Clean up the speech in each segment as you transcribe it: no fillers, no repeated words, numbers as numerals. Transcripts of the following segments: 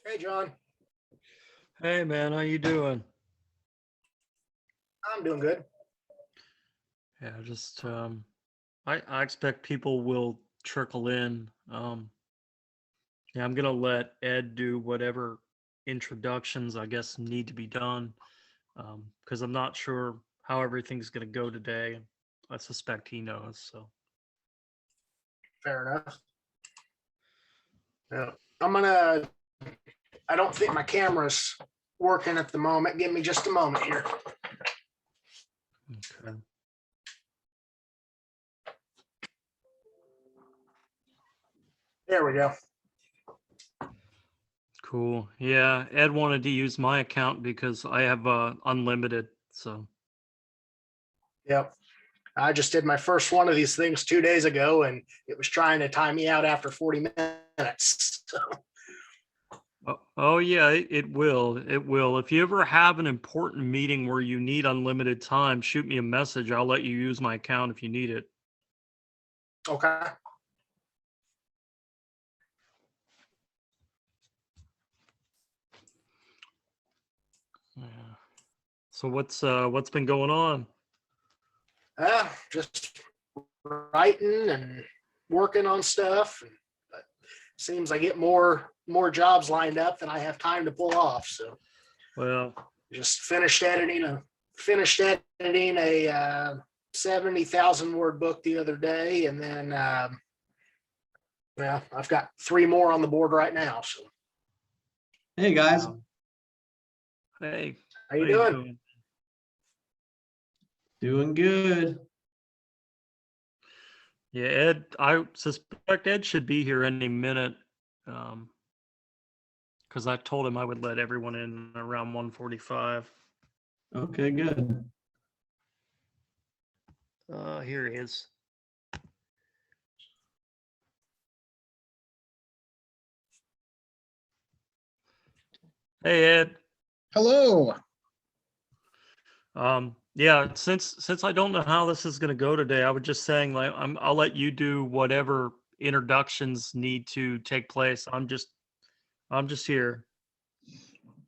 Hey, John. Hey man, how you doing? I'm doing good. Yeah, just I expect people will trickle in. Yeah, I'm gonna let Ed do whatever introductions I guess need to be done. Because I'm not sure how everything's gonna go today. I suspect he knows, so Fair enough. Yeah. I'm gonna. I don't think my camera's working at the moment. Give me just a moment here. okay. There we go. Cool. Yeah, Ed wanted to use my account because I have unlimited, so Yep. I just did my first one of these things 2 days ago, and it was trying to time me out after 40 minutes. So, oh yeah, it will. It will. If you ever have an important meeting where you need unlimited time, shoot me a message. I'll let you use my account if you need it. okay. Yeah. So what's been going on? Just writing and working on stuff. And seems I get more jobs lined up than I have time to pull off. So Well, just finished editing a 70,000 word book the other day, and then yeah, I've got three more on the board right now. So Hey guys, hey, how you doing? doing good. Yeah, Ed, I suspect Ed should be here any minute. Because I told him I would let everyone in around 1:45. Okay, good. Here he is. Hey Ed. Hello. Yeah, since I don't know how this is going to go today, I was just saying like I'll let you do whatever introductions need to take place. I'm just here.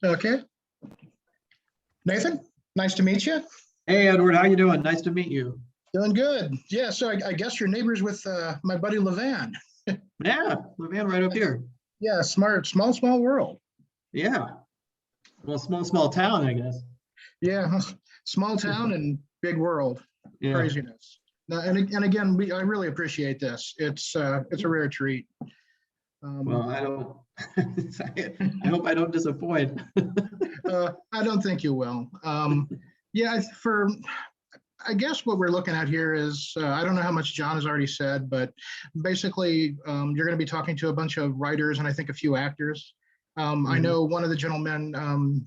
Okay. Nathan, nice to meet you. Hey Edward, how you doing? Nice to meet you. Doing good. Yeah, so I guess you're neighbors with my buddy Levan. Yeah, Levan right up here. Yeah, small world. Yeah. Well, small town, I guess. Yeah, small town and big world. Yeah. Craziness. Now, and again, I really appreciate this. It's a rare treat. Well, I don't. I hope I don't disappoint. I don't think you will. Yeah, I guess what we're looking at here is, I don't know how much John has already said, but basically, you're going to be talking to a bunch of writers and I think a few actors. I know one of the gentlemen,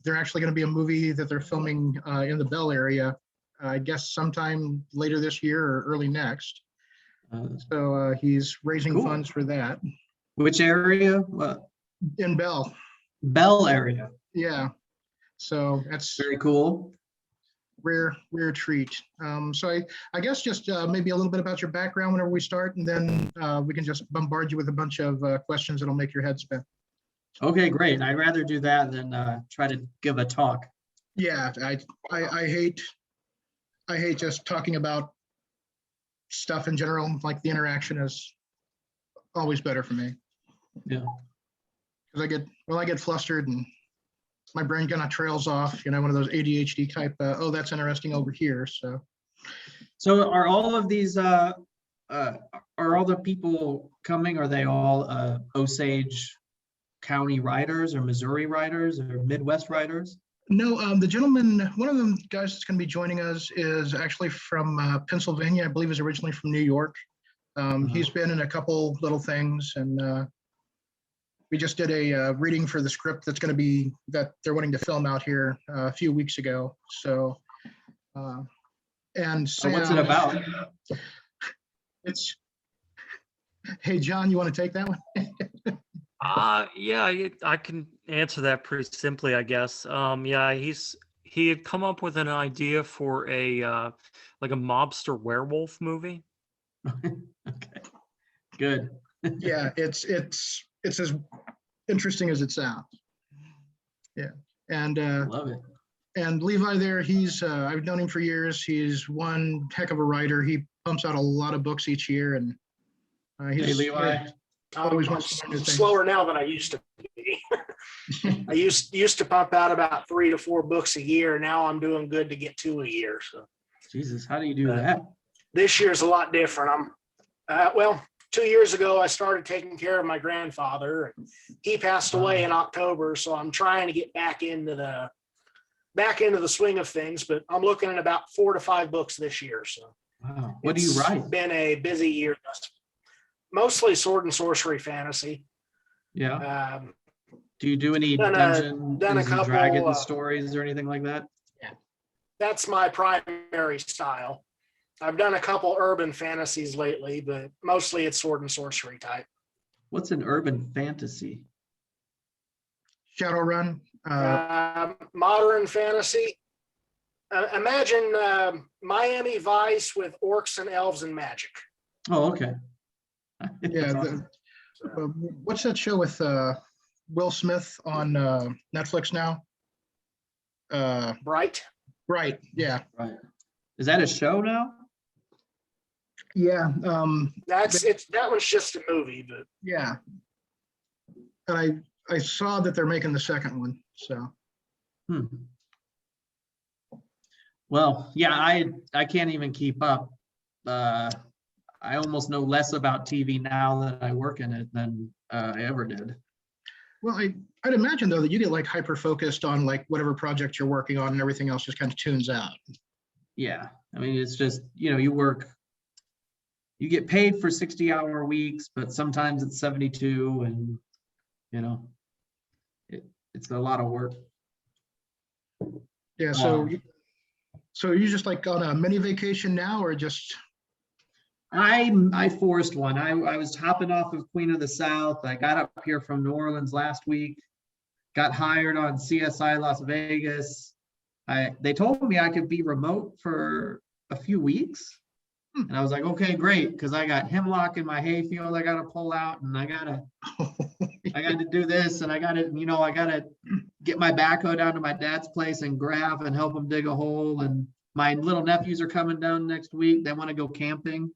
they're actually going to be a movie that they're filming in the Bell area, I guess sometime later this year or early next. So he's raising Cool. funds for that Which area? in Bell. Bell area. Yeah. So that's Very cool. rare treat. So I guess just maybe a little bit about your background whenever we start, and then we can just bombard you with a bunch of questions that'll make your head spin. Okay, great. I'd rather do that than try to give a talk. Yeah, I hate just talking about stuff in general. Like the interaction is always better for me. Yeah. Because I get flustered and my brain kind of trails off. One of those ADHD type. Oh, that's interesting over here. So are all of these are all the people coming, are they all Osage County writers or Missouri writers or Midwest writers? No, the gentleman, one of them guys that's going to be joining us is actually from Pennsylvania. I believe is originally from New York. He's been in a couple little things, and we just did a reading for the script that they're wanting to film out here a few weeks ago. So, and Sam, What's it about? It's, hey, John, you want to take that one? Yeah, I can answer that pretty simply, I guess. Yeah, he had come up with an idea for a like a mobster werewolf movie. Okay, good. Yeah, it's as interesting as it sounds. And Love it. and Levi there, I've known him for years. He's one heck of a writer. He pumps out a lot of books each year, and Hey, he's Levi. always I'm wants to learn new things. slower now than I used to be. I used to pump out about 3 to 4 books a year. Now I'm doing good to get 2 a year. So Jesus, how do you do that? this year's a lot different. Well, 2 years ago, I started taking care of my grandfather. He passed away in October, so I'm trying to get back into the swing of things. But I'm looking at about 4 to 5 books this year. So Wow. What do you it's write? been a busy year. Mostly sword and sorcery fantasy. Yeah. Um, Do you do any done a Dungeons and couple, Dragons stories or anything like that? that's my primary style. I've done a couple urban fantasies lately, but mostly it's sword and sorcery type. What's an urban fantasy? Shadowrun. Modern fantasy. Imagine Miami Vice with orcs and elves and magic. Oh, okay. Yeah. That's awesome. What's that show with Will Smith on Netflix now? Bright. Right. Yeah. Right. Is that a show now? Yeah. That one's just a movie, but Yeah. And I saw that they're making the second one. So Hmm. Well, yeah, I can't even keep up. I almost know less about TV now that I work in it than I ever did. well, I'd imagine though that you get like hyper focused on like whatever project you're working on and everything else just kind of tunes out. Yeah, I mean, it's just, you get paid for 60-hour weeks, but sometimes it's 72 and, it's a lot of work. Yeah. So are you just like on a mini vacation now or just? I forced one. I was hopping off of Queen of the South. I got up here from New Orleans last week, got hired on CSI Las Vegas. They told me I could be remote for a few weeks. And I was like, okay, great. Because I got hemlock in my hayfield I got to pull out, and I got to do this, and I got to get my backhoe down to my dad's place and grab and help him dig a hole. And my little nephews are coming down next week. They want to go camping.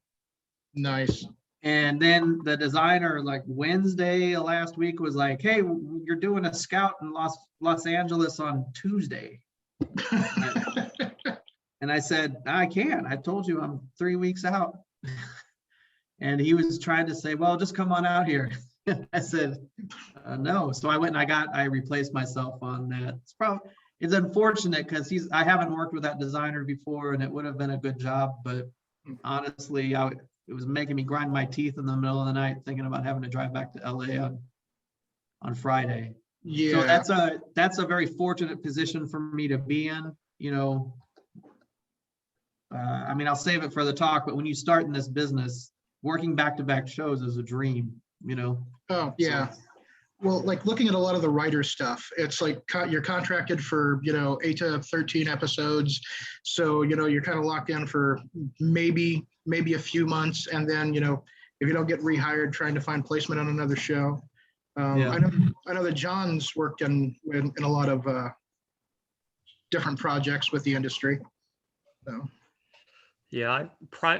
Nice. And then the designer, like Wednesday last week, was like, hey, you're doing a scout in Los Angeles on Tuesday. And I said, I can't. I told you I'm 3 weeks out. And he was trying to say, well, just come on out here. I said, no. So I went and I replaced myself on that. It's unfortunate because I haven't worked with that designer before, and it would have been a good job. But honestly, it was making me grind my teeth in the middle of the night thinking about having to drive back to LA on Friday. Yeah. So that's a very fortunate position for me to be in, I mean, I'll save it for the talk, but when you start in this business, working back-to-back shows is a dream, Oh, yeah. Well, like looking at a lot of the writer stuff, it's like you're contracted for, 8 to 13 episodes. So, you're kind of locked in for maybe a few months. And then, if you don't get rehired, trying to find placement on another show. Yeah. I know that John's worked in a lot of different projects with the industry. So. Yeah,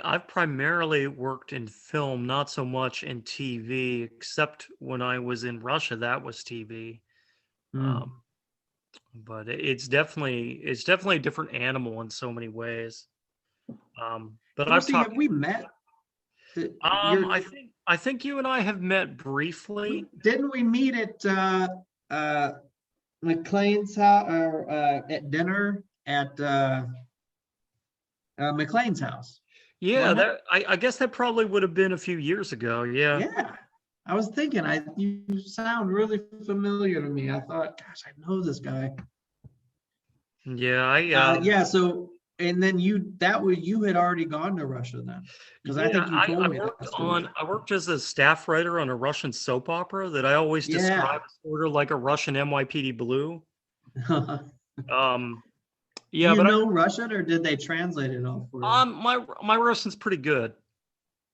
I've primarily worked in film, not so much in TV, except when I was in Russia, that was TV. But it's definitely a different animal in so many ways. But I've Lucy, talked. have we met? I think you and I have met briefly. Didn't we meet at McLean's house or at dinner at McLean's house? Yeah, Wasn't it? I guess that probably would have been a few years ago. Yeah. Yeah. I was thinking, you sound really familiar to me. I thought, gosh, I know this guy. Yeah, Yeah. So, and then you had already gone to Russia then, because I think you told me that story. I worked as a staff writer on a Russian soap opera that I always describe as sort of like a Russian NYPD Blue. Yeah, Do you but know Russian, or did they translate it all for you? my Russian's pretty good.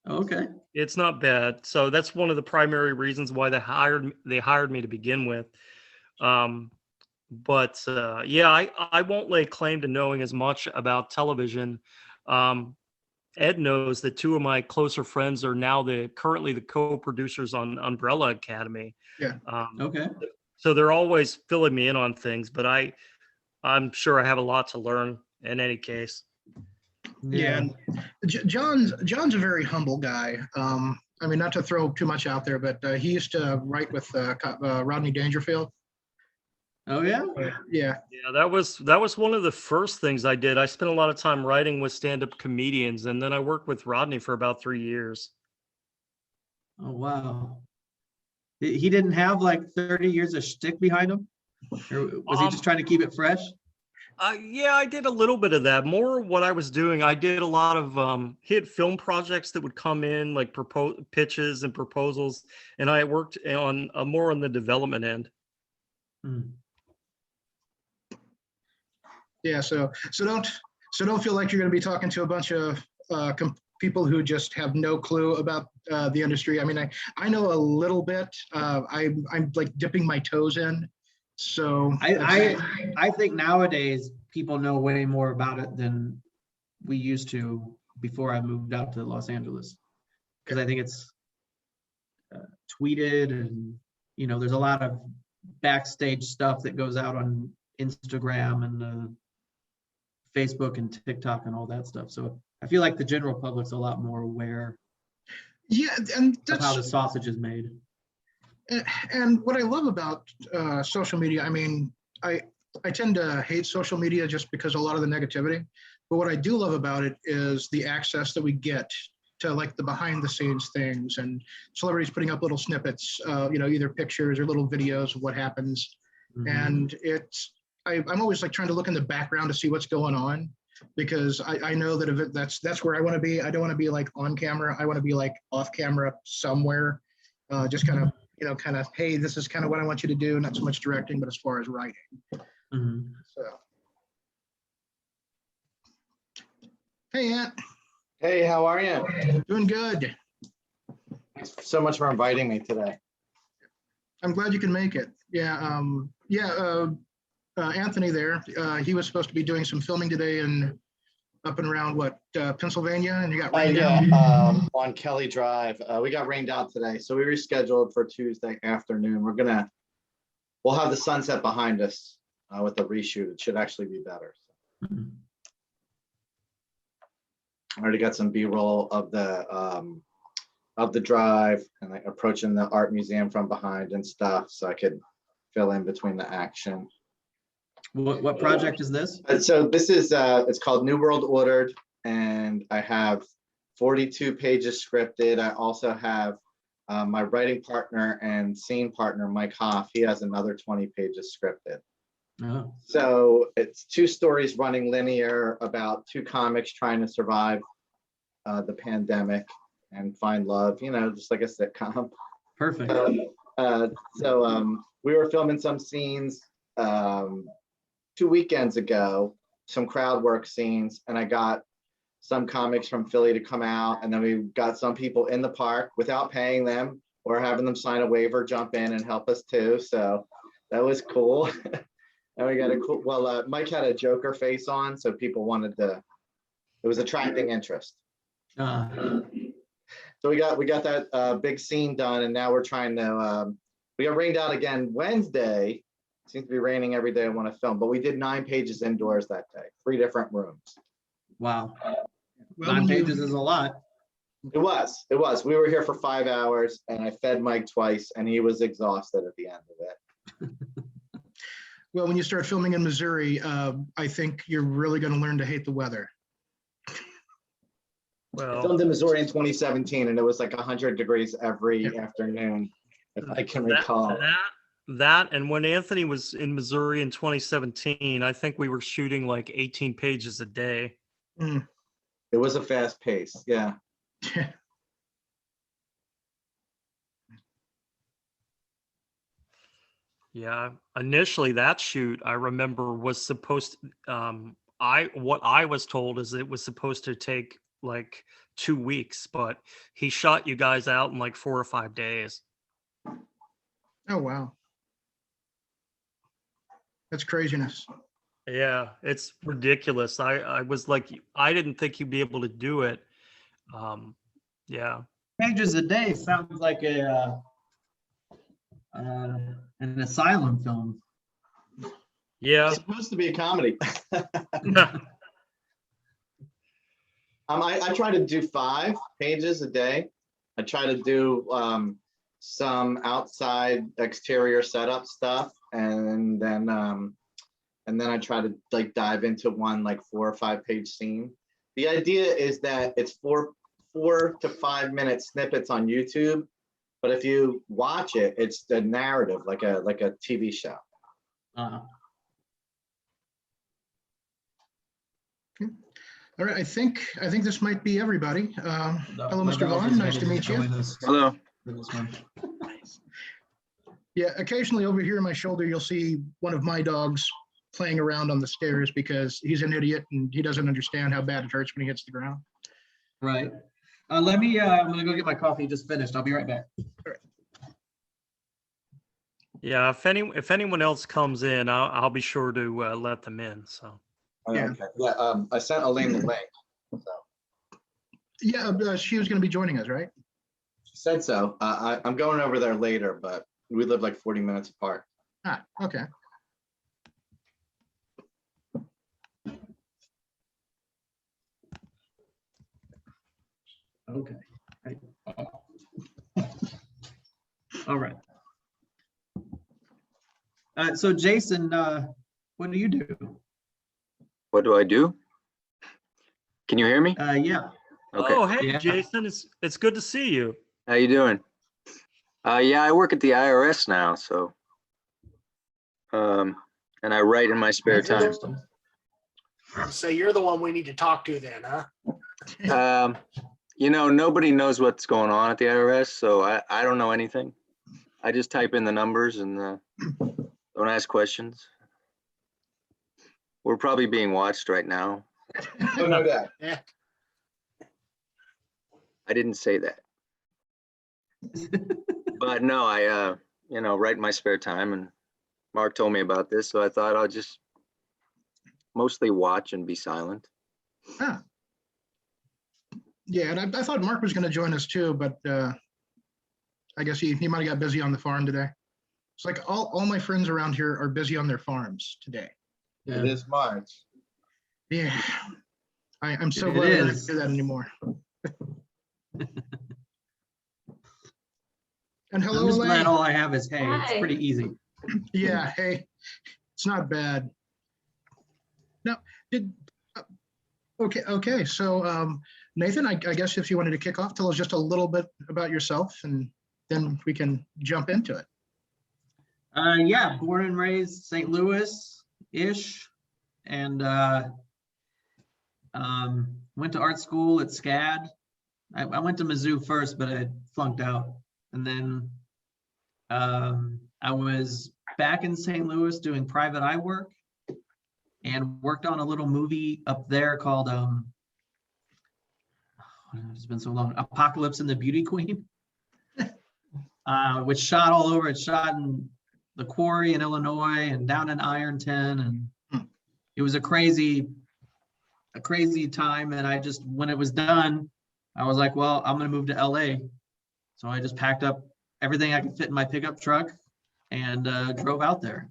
Okay. It's not bad. So that's one of the primary reasons why they hired me to begin with. But yeah, I won't lay claim to knowing as much about television. Ed knows that two of my closer friends are now currently the co-producers on Umbrella Academy. Yeah. Okay. So they're always filling me in on things, but I'm sure I have a lot to learn in any case. Yeah, and John's a very humble guy. I mean, not to throw too much out there, but he used to write with Rodney Dangerfield. Oh, yeah? Yeah, Yeah, that was one of the first things I did. I spent a lot of time writing with stand-up comedians, and then I worked with Rodney for about 3 years. Oh, wow. He didn't have like 30 years of shtick behind him? Or was he just trying to keep it fresh? Yeah, I did a little bit of that. More what I was doing, I did a lot of he had film projects that would come in, like pitches and proposals, and I worked on more on the development end. Hmm. yeah. So don't feel like you're going to be talking to a bunch of people who just have no clue about the industry. I mean, I know a little bit. I'm like dipping my toes in. So I think nowadays people know way more about it than we used to before I moved out to Los Angeles. Because I think it's tweeted, and there's a lot of backstage stuff that goes out on Instagram and Facebook and TikTok and all that stuff. So I feel like the general public's a lot more aware yeah, and of how the that's sausage is made. and what I love about social media. I mean, I tend to hate social media just because of a lot of the negativity. But what I do love about it is the access that we get to like the behind the scenes things and celebrities putting up little snippets, either pictures or little videos of what happens. Mhm. And I'm always like trying to look in the background to see what's going on, because I know that if that's where I want to be. I don't want to be like on camera. I want to be like off camera somewhere, just kind of, hey, this is kind of what I want you to do. Not so much directing, but as far as writing. Mhm. So, hey, Aunt, Hey, how are you? doing good. Thanks so much for inviting me today. I'm glad you can make it. Yeah, Anthony there. He was supposed to be doing some filming today and up and around Pennsylvania, and you got rained out. Yeah, on Kelly Drive. We got rained out today, so we rescheduled for Tuesday afternoon. We'll have the sunset behind us with the reshoot. It should actually be better. Mhm. I already got some B-roll of the drive and like approaching the art museum from behind and stuff, so I could fill in between the action. What project is this? So this is it's called New World Ordered, and I have 42 pages scripted. I also have my writing partner and scene partner, Mike Hoff. He has another 20 pages scripted. Oh, So it's 2 stories running linear about 2 comics trying to survive the pandemic and find love, just like a sitcom. perfect. So we were filming some scenes 2 weekends ago, some crowd work scenes, and I got some comics from Philly to come out, and then we got some people in the park without paying them or having them sign a waiver, jump in and help us too. So that was cool. And we got a cool, Mike had a Joker face on, so people it was attracting interest. So we got that big scene done, and now we're trying to, we got rained out again Wednesday. Seems to be raining every day I want to film, but we did 9 pages indoors that day, 3 different rooms. Wow. Well, 9 pages is a lot. It was. We were here for 5 hours, and I fed Mike twice, and he was exhausted at the end of it. Well, when you start filming in Missouri, I think you're really going to learn to hate the weather. I Well, filmed in Missouri in 2017, and it was like 100 degrees every afternoon, if I can recall. that and when Anthony was in Missouri in 2017, I think we were shooting like 18 pages a day. Mm. It was a fast pace. Yeah. Yeah, initially that shoot I remember was supposed what I was told is it was supposed to take like 2 weeks, but he shot you guys out in like 4 or 5 days. Oh, wow. That's craziness. Yeah, it's ridiculous. I was like, I didn't think you'd be able to do it. Yeah. Pages a day sounds like an asylum film. Yeah. It's supposed to be a comedy. I try to do 5 pages a day. I try to do some outside exterior setup stuff, and then I try to like dive into one like 4 or 5 page scene. The idea is that it's 4 to 5 minute snippets on YouTube, but if you watch it, it's the narrative like a TV show. Uh, All right, I think this might be everybody. Hello, my Mr. dog Vaughn, is nice ready to meet you. join us Hello. for this one. Yeah, occasionally over here on my shoulder, you'll see one of my dogs playing around on the stairs because he's an idiot and he doesn't understand how bad it hurts when he hits the ground. Right. I'm gonna go get my coffee just finished. I'll be right back. Yeah. If anyone else comes in, I'll be sure to let them in. So. Yeah. Okay. Yeah. I sent Elaine the link. So Yeah, she was going to be joining us, right? she said so. I'm going over there later, but we live like 40 minutes apart. Ah, okay. Okay. Right. All right. So Jason, what do you do? What do I do? Can you hear me? Yeah. Okay. Oh, hey, Yeah. Jason. It's good to see you. How you doing? Yeah, I work at the IRS now, so and I write in my spare time. So you're the one we need to talk to then, huh? Nobody knows what's going on at the IRS, so I don't know anything. I just type in the numbers and don't ask questions. We're probably being watched right now. Oh, no doubt. Yeah. I didn't say that. But no, I write in my spare time, and Mark told me about this, so I thought I'll just mostly watch and be silent. Ah. Yeah, and I thought Mark was going to join us too, but I guess he might have got busy on the farm today. It's like all my friends around here are busy on their farms today. It is March. Yeah, I'm so It glad I don't have is. to do that anymore. And hello, I'm just glad Elaine. all I have is hay. It's Hi. pretty easy. Yeah, hey, it's not bad. Now, okay. So, Nathan, I guess if you wanted to kick off, tell us just a little bit about yourself, and then we can jump into it. Yeah, born and raised St. Louis-ish, and went to art school at SCAD. I went to Mizzou first, but I flunked out. And then I was back in St. Louis doing private eye work and worked on a little movie up there called, it's been so long, Apocalypse and the Beauty Queen, which shot all over. It shot in the Quarry in Illinois and down in Ironton. And it was a crazy time. And I just, when it was done, I was like, well, I'm going to move to LA. So I just packed up everything I could fit in my pickup truck and drove out there.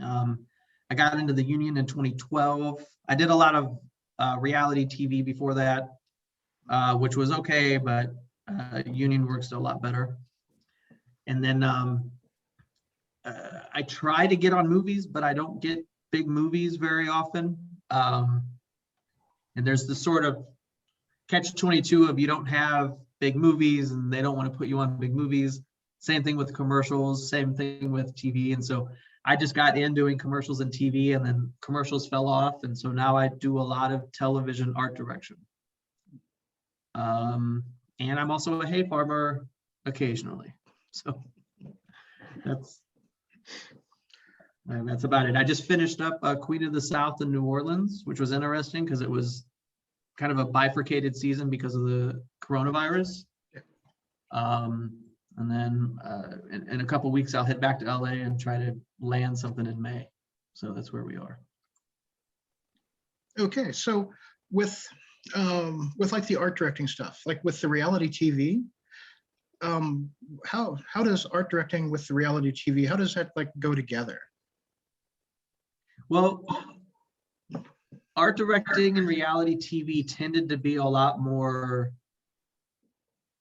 I got into the union in 2012. I did a lot of reality TV before that, which was okay, but union work's a lot better. And then I try to get on movies, but I don't get big movies very often. And there's the sort of catch-22 of you don't have big movies and they don't want to put you on big movies. Same thing with commercials, same thing with TV. And so I just got in doing commercials and TV, and then commercials fell off. And so now I do a lot of television art direction. And I'm also a hay farmer occasionally. So that's about it. I just finished up Queen of the South in New Orleans, which was interesting because it was kind of a bifurcated season because of the coronavirus. And then in a couple weeks, I'll head back to LA and try to land something in May. So that's where we are. Okay, so with like the art directing stuff, like with the reality TV, how does art directing with the reality TV, how does that like go together? Well, art directing and reality TV tended to be a lot more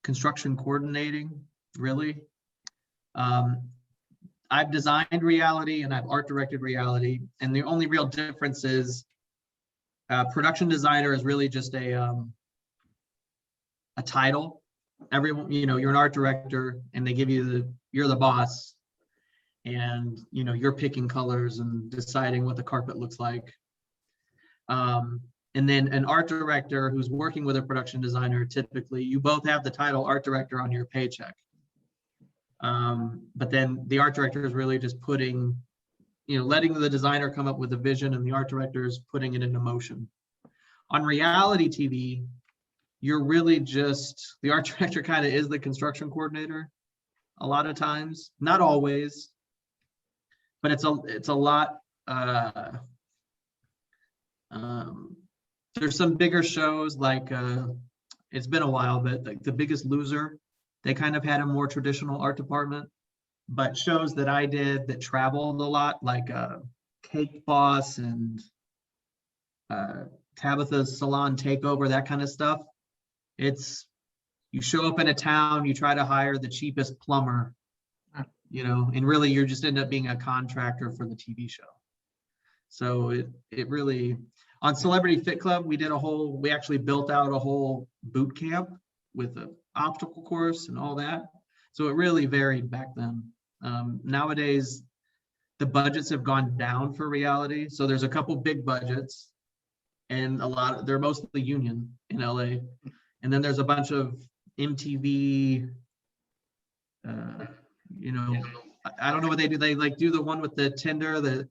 construction coordinating, really. I've designed reality and I've art directed reality, and the only real difference is production designer is really just a title. Everyone, you're an art director, and they give you you're the boss, and you're picking colors and deciding what the carpet looks like. And then an art director who's working with a production designer, typically you both have the title art director on your paycheck. But then the art director is really just putting, letting the designer come up with a vision, and the art director is putting it into motion. On reality TV, you're really just, the art director kind of is the construction coordinator a lot of times, not always, but it's a lot. There's some bigger shows like it's been a while, but like The Biggest Loser, they kind of had a more traditional art department. But shows that I did that traveled a lot, like Cake Boss and Tabitha's Salon Takeover, that kind of stuff. It's, you show up in a town, you try to hire the cheapest plumber, and really you're just end up being a contractor for the TV show. So it really, on Celebrity Fit Club, we actually built out a whole boot camp with an obstacle course and all that. So it really varied back then. Nowadays, the budgets have gone down for reality. So there's a couple big budgets, and they're mostly union in LA. And then there's a bunch of MTV, I don't know what they do. They like do the one with the Tinder that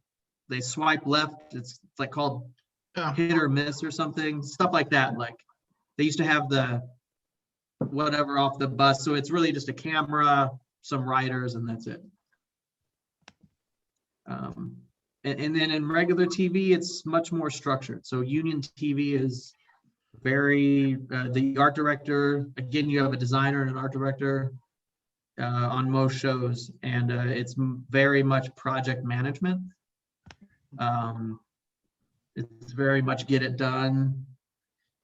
they swipe left. It's like called Hit or Miss or something, stuff like that. Like they used to have the whatever off the bus. So it's really just a camera, some writers, and that's it. And then in regular TV, it's much more structured. So union TV is very, the art director, again, you have a designer and an art director on most shows, and it's very much project management. It's very much get it done,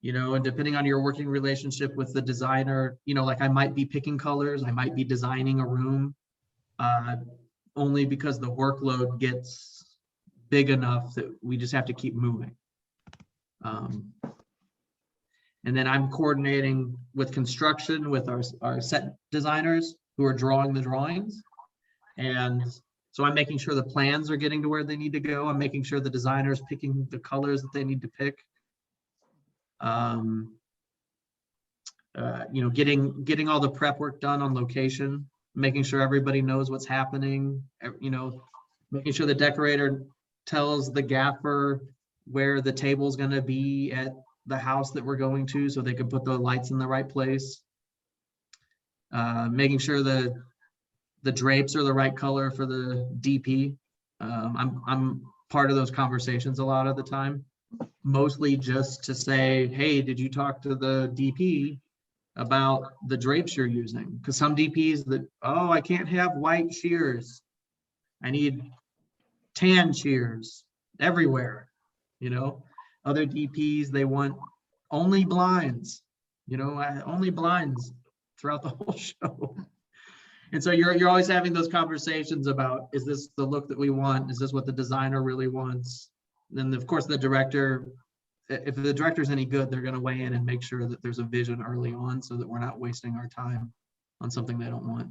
and depending on your working relationship with the designer, like I might be picking colors, I might be designing a room, only because the workload gets big enough that we just have to keep moving. And then I'm coordinating with construction with our set designers who are drawing the drawings. And so I'm making sure the plans are getting to where they need to go. I'm making sure the designer's picking the colors that they need to pick. Getting all the prep work done on location, making sure everybody knows what's happening, making sure the decorator tells the gaffer where the table's going to be at the house that we're going to, so they can put the lights in the right place. Making sure the drapes are the right color for the DP. I'm part of those conversations a lot of the time, mostly just to say, hey, did you talk to the DP about the drapes you're using? Because some DPs I can't have white shears, I need tan shears everywhere. Other DPs, they want only blinds, only blinds throughout the whole show. And so you're always having those conversations about, is this the look that we want? Is this what the designer really wants? Then of course the director, if the director's any good, they're going to weigh in and make sure that there's a vision early on so that we're not wasting our time on something they don't want.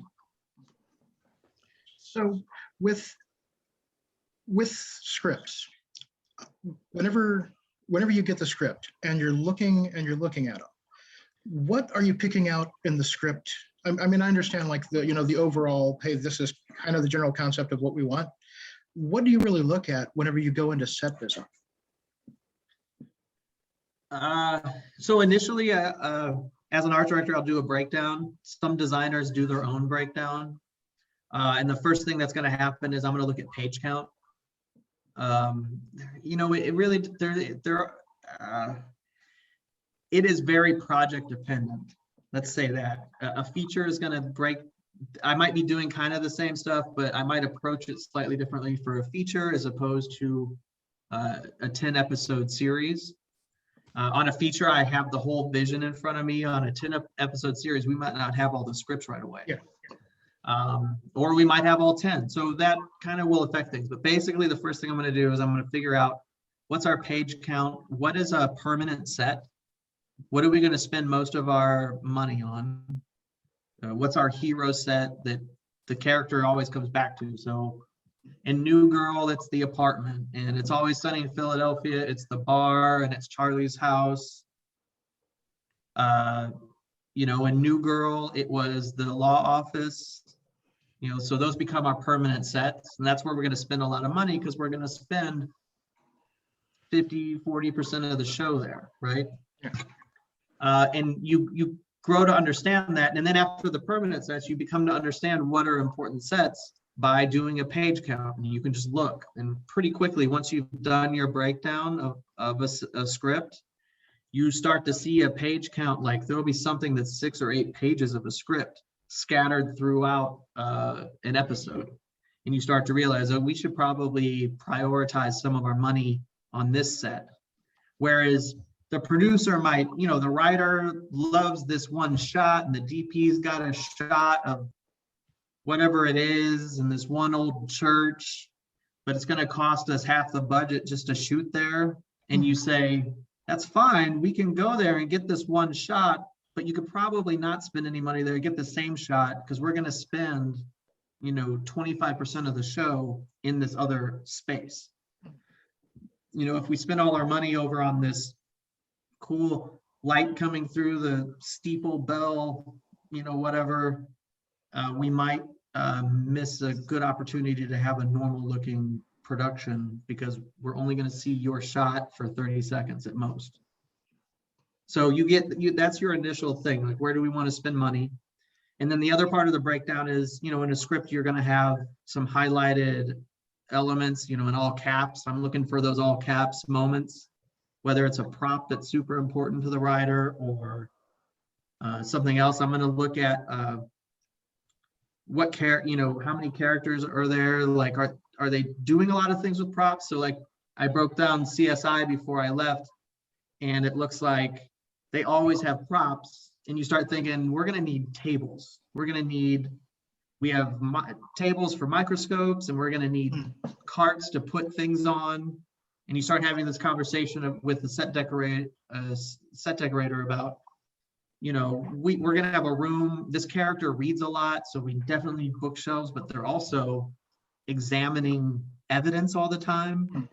So with scripts, whenever you get the script and you're looking at them, what are you picking out in the script? I mean, I understand like the overall, hey, this is kind of the general concept of what we want. What do you really look at whenever you go into set design? So initially, as an art director, I'll do a breakdown. Some designers do their own breakdown. And the first thing that's going to happen is I'm going to look at page count. You know, it really, it is very project dependent. Let's say that a feature is going to break. I might be doing kind of the same stuff, but I might approach it slightly differently for a feature as opposed to a 10 episode series. On a feature, I have the whole vision in front of me. On a 10 episode series, we might not have all the scripts right away. Yeah. Or we might have all 10. So that kind of will affect things. But basically, the first thing I'm going to do is I'm going to figure out what's our page count? What is a permanent set? What are we going to spend most of our money on? What's our hero set that the character always comes back to? So in New Girl, it's the apartment, and It's Always Sunny in Philadelphia, it's the bar, and it's Charlie's house. You know, in New Girl, it was the law office. You know, so those become our permanent sets, and that's where we're going to spend a lot of money because we're going to spend 50-40% of the show there, right? Yeah. And you grow to understand that, and then after the permanent sets, you become to understand what are important sets by doing a page count. And you can just look, and pretty quickly, once you've done your breakdown of a script, you start to see a page count. Like there'll be something that's 6 or 8 pages of a script scattered throughout an episode, and you start to realize, oh, we should probably prioritize some of our money on this set. Whereas the producer might, you know, the writer loves this one shot, and the DP's got a shot of whatever it is in this one old church, but it's going to cost us half the budget just to shoot there. And you say, that's fine, we can go there and get this one shot, but you could probably not spend any money there, get the same shot, because we're going to spend, you know, 25% of the show in this other space. You know, if we spend all our money over on this cool light coming through the steeple bell, you know, whatever, we might miss a good opportunity to have a normal looking production because we're only going to see your shot for 30 seconds at most. So that's your initial thing, like where do we want to spend money? And then the other part of the breakdown is, you know, in a script, you're going to have some highlighted elements, you know, in all caps. I'm looking for those all caps moments, whether it's a prop that's super important to the writer or something else. I'm going to look at how many characters are there? Like, are they doing a lot of things with props? So like I broke down CSI before I left, and it looks like they always have props, and you start thinking, we're going to need tables. We have tables for microscopes, and we're going to need carts to put things on. And you start having this conversation with the set decorator about, you know, we're going to have a room. This character reads a lot, so we definitely need bookshelves, but they're also examining evidence all the time,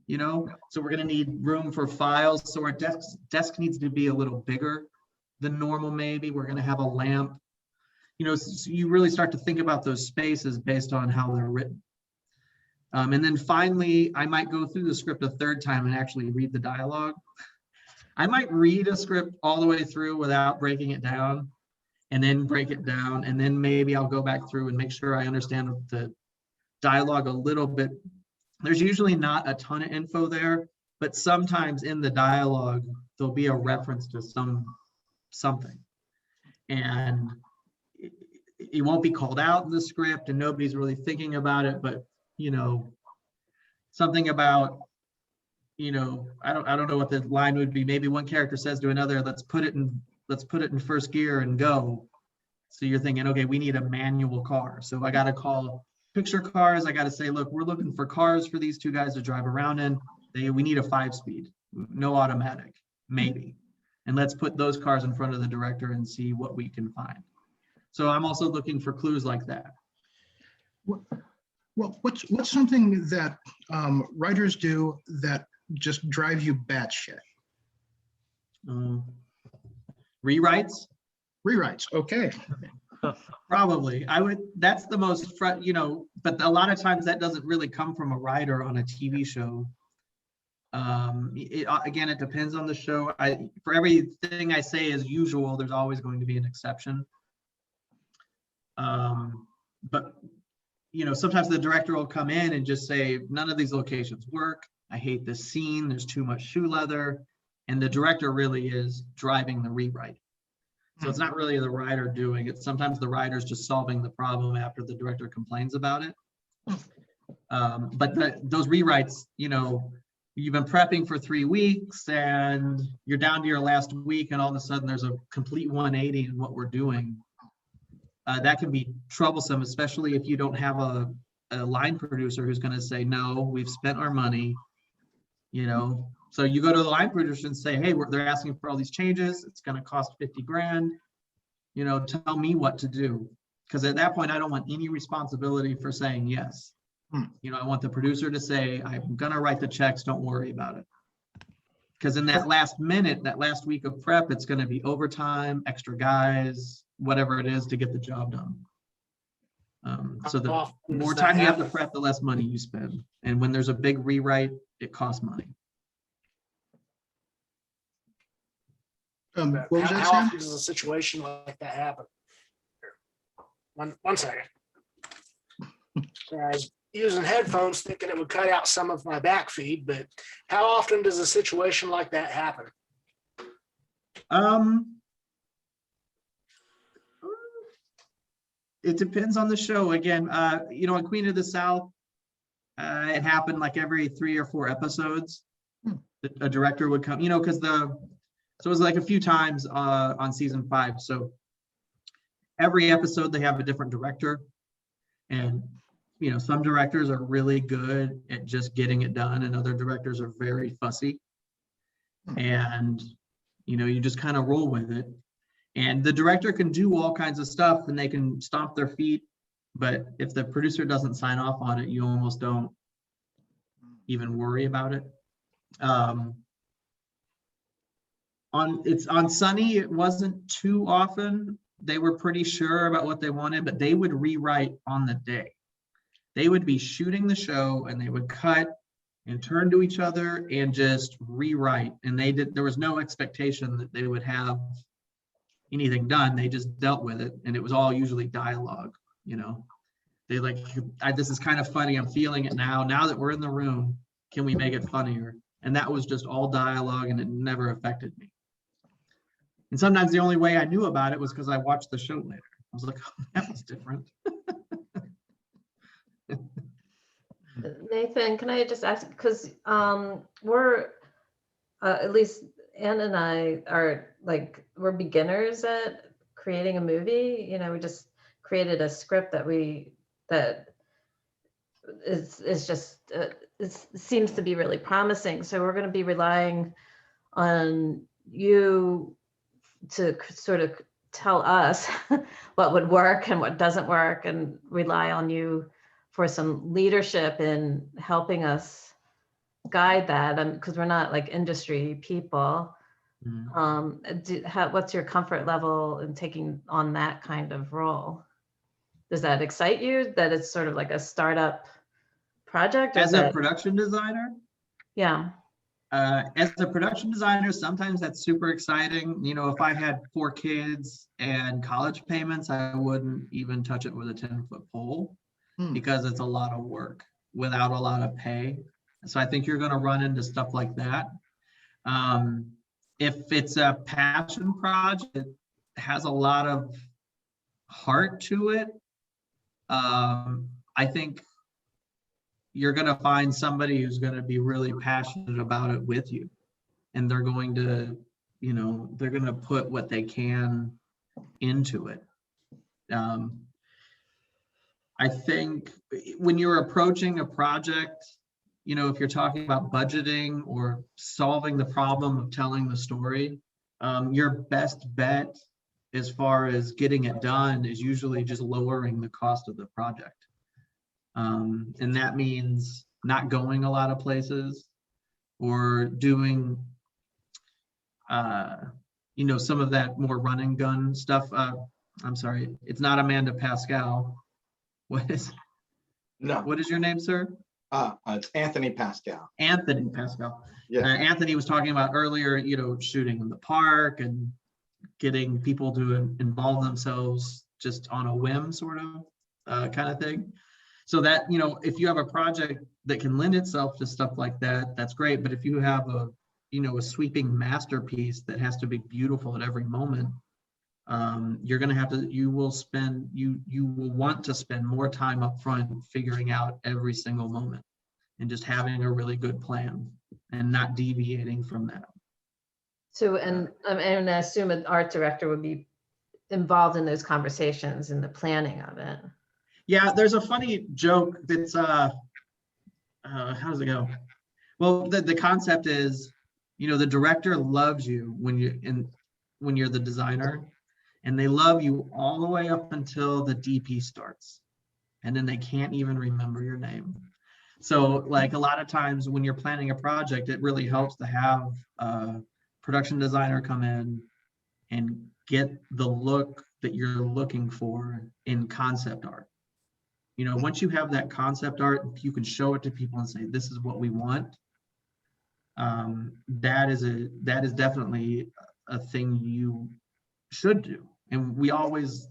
you know? So we're going to need room for files. So our desk needs to be a little bigger than normal, maybe. We're going to have a lamp. You know, so you really start to think about those spaces based on how they're written. And then finally, I might go through the script a third time and actually read the dialogue. I might read a script all the way through without breaking it down, and then break it down, and then maybe I'll go back through and make sure I understand the dialogue a little bit. There's usually not a ton of info there, but sometimes in the dialogue, there'll be a reference to something. And it won't be called out in the script, and nobody's really thinking about it, but, you know, something about, you know, I don't know what the line would be. Maybe one character says to another, let's put it in first gear and go. So you're thinking, okay, we need a manual car. So if I got to call picture cars, I got to say, look, we're looking for cars for these two guys to drive around in. We need a 5-speed, no automatic, maybe. And let's put those cars in front of the director and see what we can find. So I'm also looking for clues like that. Well, what's something that writers do that just drive you batshit? Rewrites? Rewrites, okay. Probably. That's the most, you know, but a lot of times that doesn't really come from a writer on a TV show. Again, it depends on the show. For everything I say as usual, there's always going to be an exception. But sometimes the director will come in and just say, none of these locations work. I hate this scene. There's too much shoe leather. And the director really is driving the rewrite. So it's not really the writer doing it. Sometimes the writer's just solving the problem after the director complains about it. But those rewrites, you've been prepping for 3 weeks and you're down to your last week and all of a sudden there's a complete 180 in what we're doing. That can be troublesome, especially if you don't have a line producer who's going to say, no, we've spent our money, So you go to the line producer and say, hey, they're asking for all these changes. It's going to cost 50 grand. Tell me what to do. Because at that point, I don't want any responsibility for saying yes. I want the producer to say, I'm going to write the checks. Don't worry about it. Because in that last minute, that last week of prep, it's going to be overtime, extra guys, whatever it is to get the job done. So the more time you have to prep, the less money you spend. And when there's a big rewrite, it costs money. What was that, How Sam? often does a situation like that happen? One second. So I was using headphones thinking it would cut out some of my back feed, but how often does a situation like that happen? It depends on the show. Again, on Queen of the South, it happened like every 3 or 4 episodes. A director would come, because so it was like a few times on season 5. So every episode they have a different director, and some directors are really good at just getting it done, and other directors are very fussy. And you just kind of roll with it. And the director can do all kinds of stuff, and they can stomp their feet, but if the producer doesn't sign off on it, you almost don't even worry about it. On Sunny, it wasn't too often. They were pretty sure about what they wanted, but they would rewrite on the day. They would be shooting the show and they would cut and turn to each other and just rewrite. And there was no expectation that they would have anything done. They just dealt with it. And it was all usually dialogue, They this is kind of funny. I'm feeling it now. Now that we're in the room, can we make it funnier? And that was just all dialogue, and it never affected me. And sometimes the only way I knew about it was because I watched the show later. I was like, oh, that was different. Nathan, can I just ask, because we're, at least Ann and I are we're beginners at creating a movie. We just created a script that is just, it seems to be really promising. So we're going to be relying on you to sort of tell us what would work and what doesn't work, and rely on you for some leadership in helping us guide that, because we're not industry people. What's your comfort level in taking on that kind of role? Does that excite you, that it's sort of like a startup project? As a production designer? Yeah. As a production designer, sometimes that's super exciting. If I had 4 kids and college payments, I wouldn't even touch it with a 10-foot pole, because it's a lot of work without a lot of pay. So I think you're going to run into stuff like that. If it's a passion project, it has a lot of heart to it. I think you're going to find somebody who's going to be really passionate about it with you, and they're going to, they're going to put what they can into it. I think when you're approaching a project, if you're talking about budgeting or solving the problem of telling the story, your best bet as far as getting it done is usually just lowering the cost of the project. And that means not going a lot of places, or doing, some of that more run and gun stuff. I'm sorry, it's not Amanda Pascal. What is your name, sir? It's Anthony Pascal. Anthony Pascal. Yeah. Anthony was talking about earlier, shooting in the park and getting people to involve themselves just on a whim, sort of kind of thing. So that, you know, if you have a project that can lend itself to stuff like that, that's great. But if you have a, you know, a sweeping masterpiece that has to be beautiful at every moment, you're going to have to, you will want to spend more time up front figuring out every single moment and just having a really good plan and not deviating from that. So, and I assume an art director would be involved in those conversations and the planning of it. Yeah, there's a funny joke that's, how does it go? Well, the concept is, you know, the director loves you when you're the designer, and they love you all the way up until the DP starts. And then they can't even remember your name. So like a lot of times when you're planning a project, it really helps to have a production designer come in and get the look that you're looking for in concept art. You know, once you have that concept art, you can show it to people and say, this is what we want. That is definitely a thing you should do. And we always,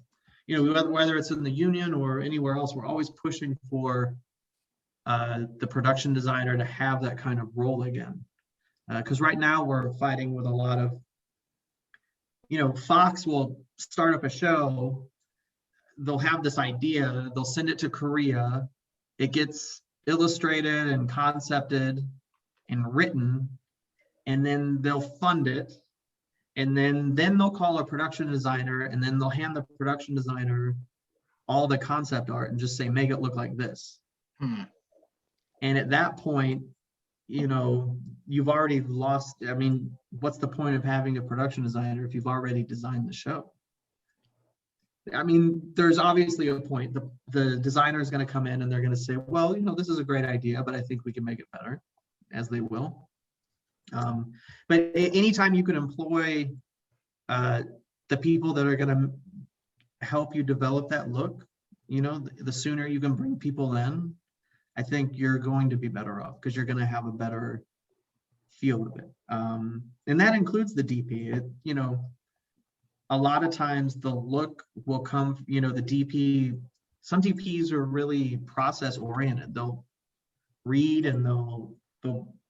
you know, whether it's in the union or anywhere else, we're always pushing for the production designer to have that kind of role again. Because right now we're fighting with a lot of, you know, Fox will start up a show, they'll have this idea, they'll send it to Korea, it gets illustrated and concepted and written, and then they'll fund it, and then they'll call a production designer, and then they'll hand the production designer all the concept art and just say, make it look like this. And at that point, you know, you've already lost. I mean, what's the point of having a production designer if you've already designed the show? I mean, there's obviously a point. The designer is going to come in and they're going to say, well, you know, this is a great idea, but I think we can make it better, as they will. But anytime you can employ the people that are going to help you develop that look, you know, the sooner you can bring people in, I think you're going to be better off because you're going to have a better feel of it. And that includes the DP. You know, a lot of times the look will come, you know, the DP, some DPs are really process oriented. They'll read and they'll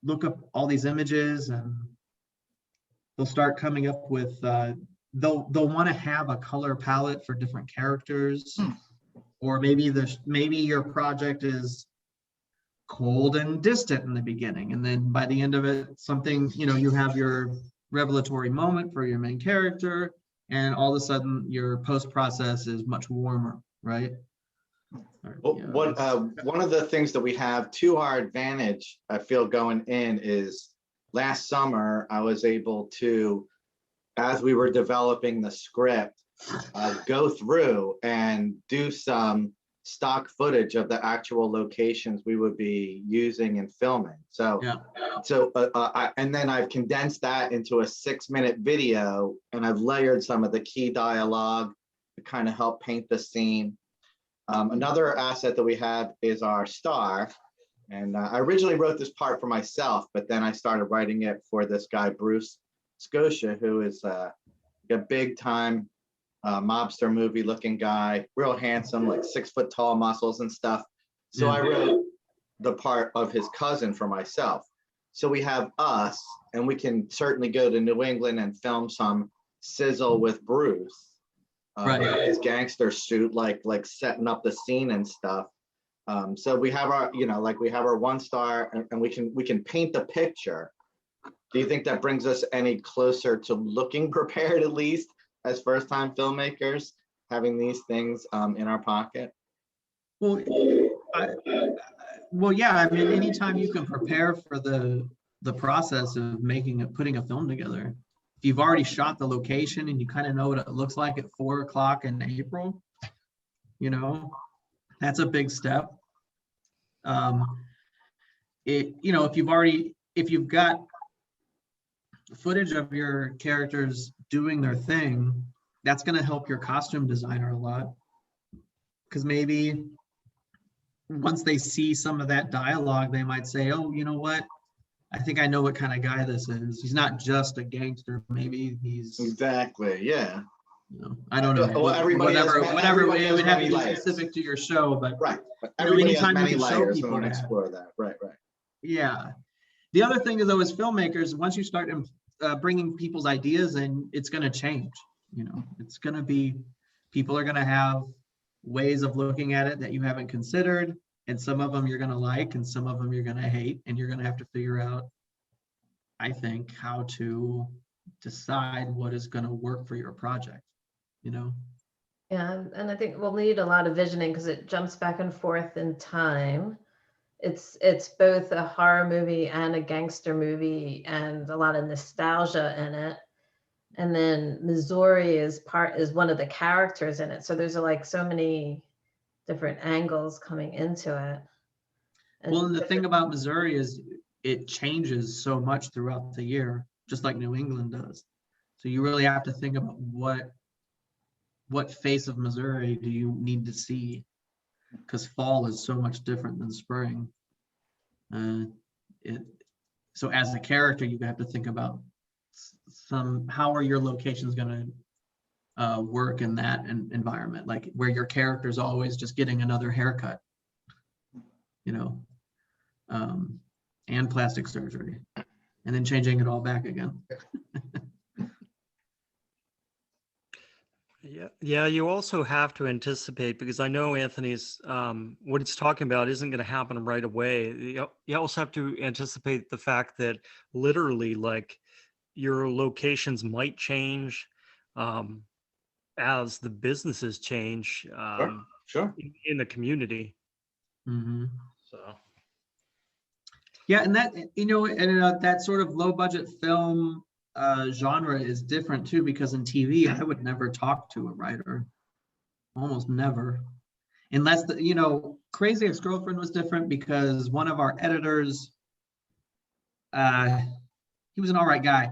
look up all these images and they'll start coming up with, they'll want to have a color palette for different characters. Or maybe your project is cold and distant in the beginning, and then by the end of it, something, you know, you have your revelatory moment for your main character, and all of a sudden your post process is much warmer, right? Well, one of the things that we have to our advantage, I feel, going in is last summer I was able to, as we were developing the script, go through and do some stock footage of the actual locations we would be using and filming. So, and then I've condensed that into a 6-minute video, and I've layered some of the key dialogue to kind of help paint the scene. Another asset that we have is our star. And I originally wrote this part for myself, but then I started writing it for this guy, Bruce Scotia, who is a big time mobster movie looking guy, real handsome, like 6 foot tall, muscles and stuff. So I wrote the part of his cousin for myself. So we have us, and we can certainly go to New England and film some sizzle with Bruce. His gangster suit, like setting up the scene and stuff. So we have our, you know, like we have our 1 star, and we can paint the picture. Do you think that brings us any closer to looking prepared, at least as first-time filmmakers, having these things in our pocket? Well, yeah. I mean, anytime you can prepare for the process of putting a film together. If you've already shot the location and you kind of know what it looks like at 4 o'clock in April, you know, that's a big step. You know, if you've got footage of your characters doing their thing, that's going to help your costume designer a lot, because maybe once they see some of that dialogue, they might say, oh, you know what, I think I know what kind of guy this is. He's not just a gangster, maybe he's exactly, yeah, You know, I don't know. Well, everybody has Whatever, everybody it has would have to many be layers. specific to your show, but Right, but You know, everybody has anytime you many can show layers, and people we want to that. explore that. Right. yeah. The other thing is though, as filmmakers, once you start bringing people's ideas in, it's going to change. You know, it's going to be, people are going to have ways of looking at it that you haven't considered. And some of them you're going to like, and some of them you're going to hate. And you're going to have to figure out, I think, how to decide what is going to work for your project, you know? Yeah, and I think we'll need a lot of visioning because it jumps back and forth in time. It's both a horror movie and a gangster movie and a lot of nostalgia in it. And then Missouri is one of the characters in it. So there's like so many different angles coming into it. Well, and the thing about Missouri is it changes so much throughout the year, just like New England does. So you really have to think about what face of Missouri do you need to see, because fall is so much different than spring. So as a character, you have to think about how are your locations going to work in that environment, like where your character's always just getting another haircut, you know, and plastic surgery, and then changing it all back again. Yeah, you also have to anticipate, because I know Anthony's what he's talking about isn't going to happen right away. You also have to anticipate the fact that literally, like, your locations might change as the businesses change Sure. in the community. Mm-hmm. So Yeah, and that, you know, and that sort of low budget film genre is different too, because in TV, I would never talk to a writer, almost never, unless you know, Crazy Ex-Girlfriend was different because one of our editors, he was an all right guy.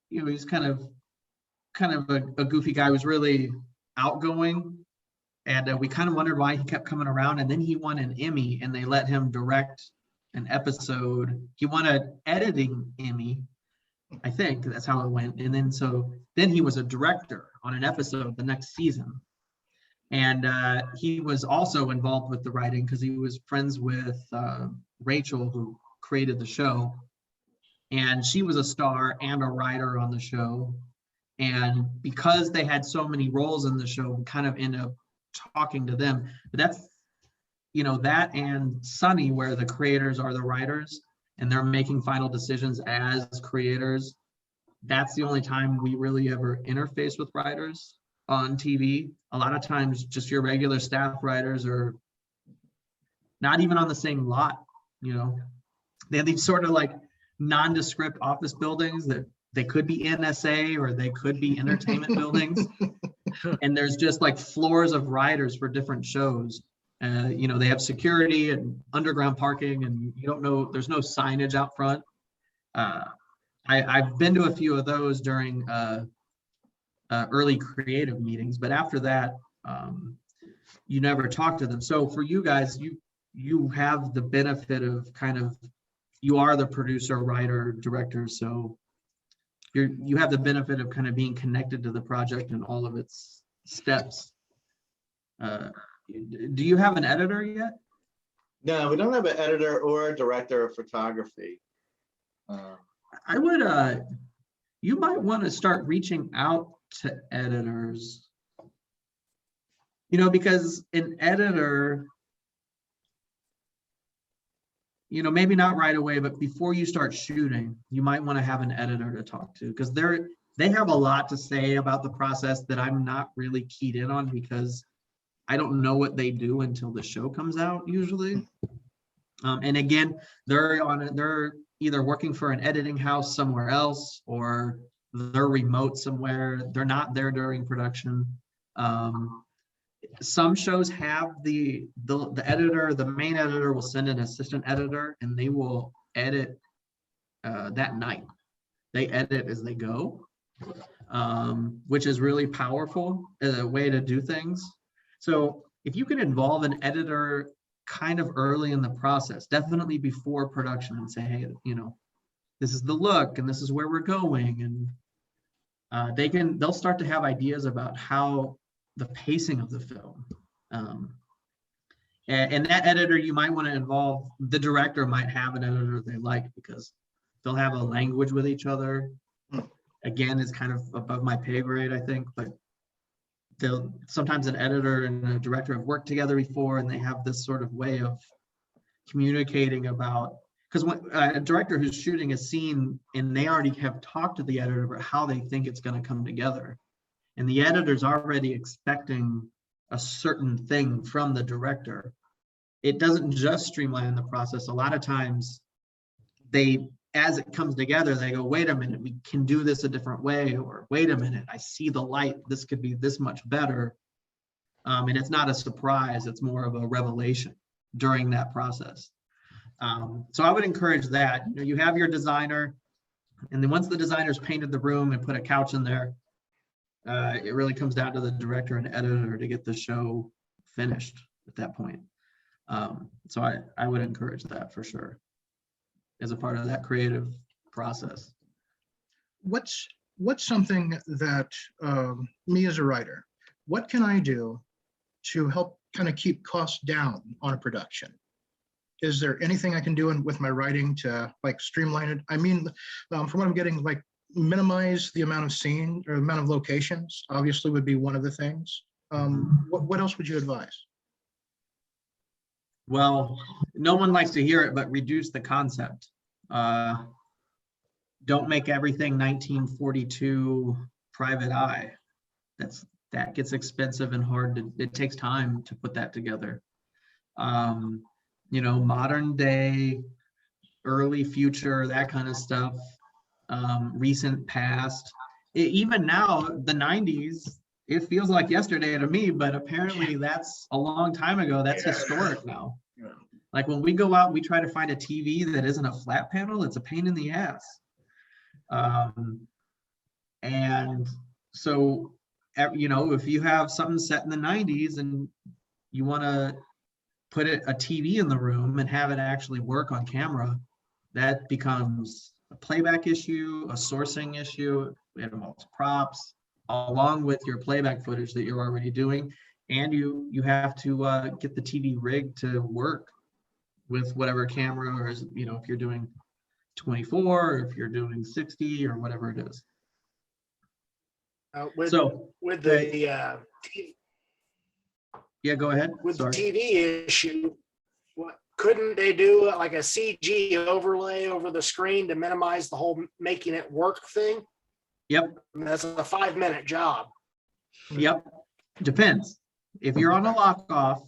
You know, he's kind of a goofy guy, who was really outgoing, and we kind of wondered why he kept coming around. And then he won an Emmy, and they let him direct an episode. He won an editing Emmy, I think that's how it went. And then he was a director on an episode the next season. And he was also involved with the writing because he was friends with Rachel, who created the show. And she was a star and a writer on the show. And because they had so many roles in the show, we kind of ended up talking to them. But that's, you know, that and Sunny, where the creators are the writers and they're making final decisions as creators. That's the only time we really ever interface with writers on TV. A lot of times just your regular staff writers are not even on the same lot, you know. They have these sort of like nondescript office buildings that they could be NSA or they could be entertainment buildings. And there's just like floors of writers for different shows. You know, they have security and underground parking, and you don't know, there's no signage out front. I've been to a few of those during early creative meetings, but after that, you never talk to them. So for you guys, you have the benefit of kind of, you are the producer, writer, director, so you have the benefit of kind of being connected to the project and all of its steps. Do you have an editor yet? No, we don't have an editor or a director of photography. I would, you might want to start reaching out to editors, you know, because an editor, you know, maybe not right away, but before you start shooting, you might want to have an editor to talk to, because they have a lot to say about the process that I'm not really keyed in on, because I don't know what they do until the show comes out usually. And again, they're either working for an editing house somewhere else, or they're remote somewhere. They're not there during production. Some shows have the editor, the main editor will send an assistant editor, and they will edit that night. They edit as they go, which is really powerful as a way to do things. So if you can involve an editor kind of early in the process, definitely before production, and say, hey, you know, this is the look and this is where we're going, and they'll start to have ideas about how the pacing of the film. And that editor, you might want to involve, the director might have an editor they like because they'll have a language with each other. Again, it's kind of above my pay grade, I think, but sometimes an editor and a director have worked together before and they have this sort of way of communicating about, because when a director who's shooting a scene and they already have talked to the editor about how they think it's going to come together, and the editor's already expecting a certain thing from the director, it doesn't just streamline the process. A lot of times as it comes together, they go, wait a minute, we can do this a different way, or wait a minute, I see the light, this could be this much better. And it's not a surprise, it's more of a revelation during that process. So I would encourage that. You have your designer, and then once the designer's painted the room and put a couch in there, it really comes down to the director and editor to get the show finished at that point. So I would encourage that for sure as a part of that creative process. What's something that me as a writer, what can I do to help kind of keep costs down on a production? Is there anything I can do with my writing to like streamline it? I mean, from what I'm getting, like minimize the amount of scene or amount of locations, obviously would be one of the things. What else would you advise? Well, no one likes to hear it, but reduce the concept. Don't make everything 1942 private eye. That gets expensive and hard it takes time to put that together. Modern day, early future, that kind of stuff, recent past. Even now, the 90s, it feels like yesterday to me, but apparently that's a long time ago. That's historic now. Yeah. Like when we go out, we try to find a TV that isn't a flat panel. It's a pain in the ass. And so, if you have something set in the 90s and you want to put a TV in the room and have it actually work on camera, that becomes a playback issue, a sourcing issue. It involves props along with your playback footage that you're already doing. And you have to get the TV rig to work with whatever camera, or if you're doing 24 or if you're doing 60 or whatever it is. With Yeah, go ahead. the Sorry. TV issue, couldn't they do like a CG overlay over the screen to minimize the whole making it work thing? Yep. I mean, that's a 5-minute job. Yep. Depends. If you're on a lock off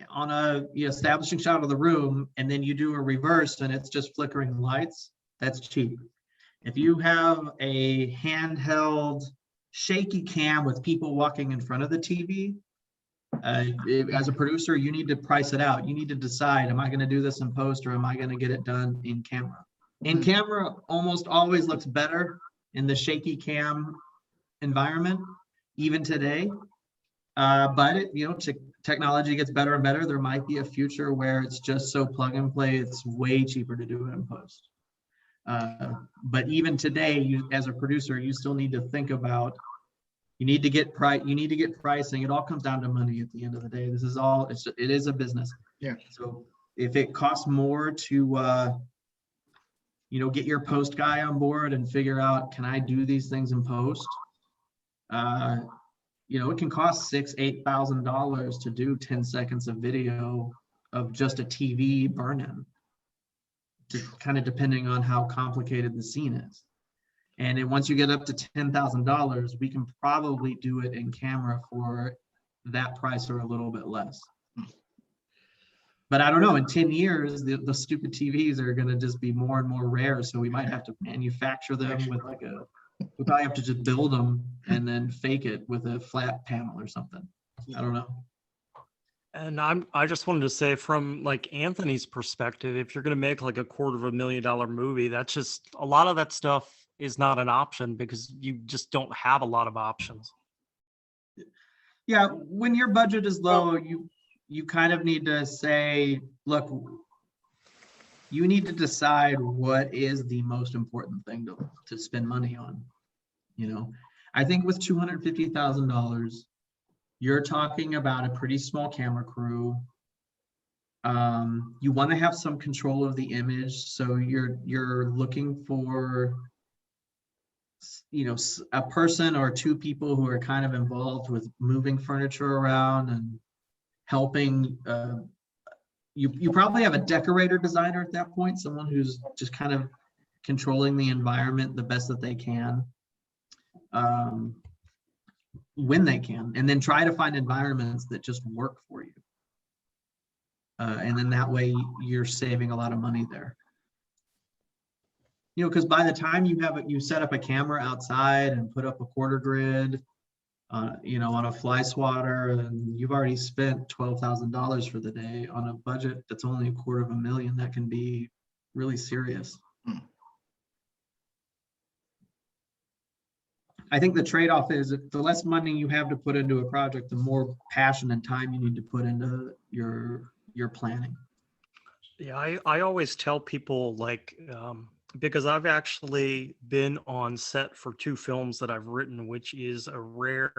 on a establishing shot of the room and then you do a reverse and it's just flickering lights, that's cheap. If you have a handheld shaky cam with people walking in front of the TV, as a producer, you need to price it out. You need to decide, am I going to do this in post or am I going to get it done in camera? In camera almost always looks better in the shaky cam environment, even today. But technology gets better and better. There might be a future where it's just so plug and play, it's way cheaper to do it in post. But even today, as a producer, you still need to think about, you need to get pricing. It all comes down to money at the end of the day. This is all, it is a business. Yeah. So if it costs more to, get your post guy on board and figure out, can I do these things in post? It can cost $6,000-$8,000 to do 10 seconds of video of just a TV burn-in, kind of depending on how complicated the scene is. And then once you get up to $10,000, we can probably do it in camera for that price or a little bit less. But I don't know, in 10 years, the stupid TVs are going to just be more and more rare. So we might have to manufacture them with we probably have to just build them and then fake it with a flat panel or something. I don't know. And I just wanted to say, from like Anthony's perspective, if you're going to make like a $250,000 movie, that's just, a lot of that stuff is not an option because you just don't have a lot of options. Yeah, when your budget is low, you kind of need to say, look, you need to decide what is the most important thing to spend money on. you know? I think with $250,000, you're talking about a pretty small camera crew. You want to have some control of the image, so you're looking for, you know, a person or two people who are kind of involved with moving furniture around and helping. You probably have a decorator designer at that point, someone who's just kind of controlling the environment the best that they can, when they can, and then try to find environments that just work for you. And then that way you're saving a lot of money there. You know, because by the time you set up a camera outside and put up a quarter grid, you know, on a fly swatter, and you've already spent $12,000 for the day on a budget that's only $250,000. That can be really serious. I think the trade-off is the less money you have to put into a project, the more passion and time you need to put into your planning. Yeah, I always tell people, like, because I've actually been on set for 2 films that I've written, which is a rare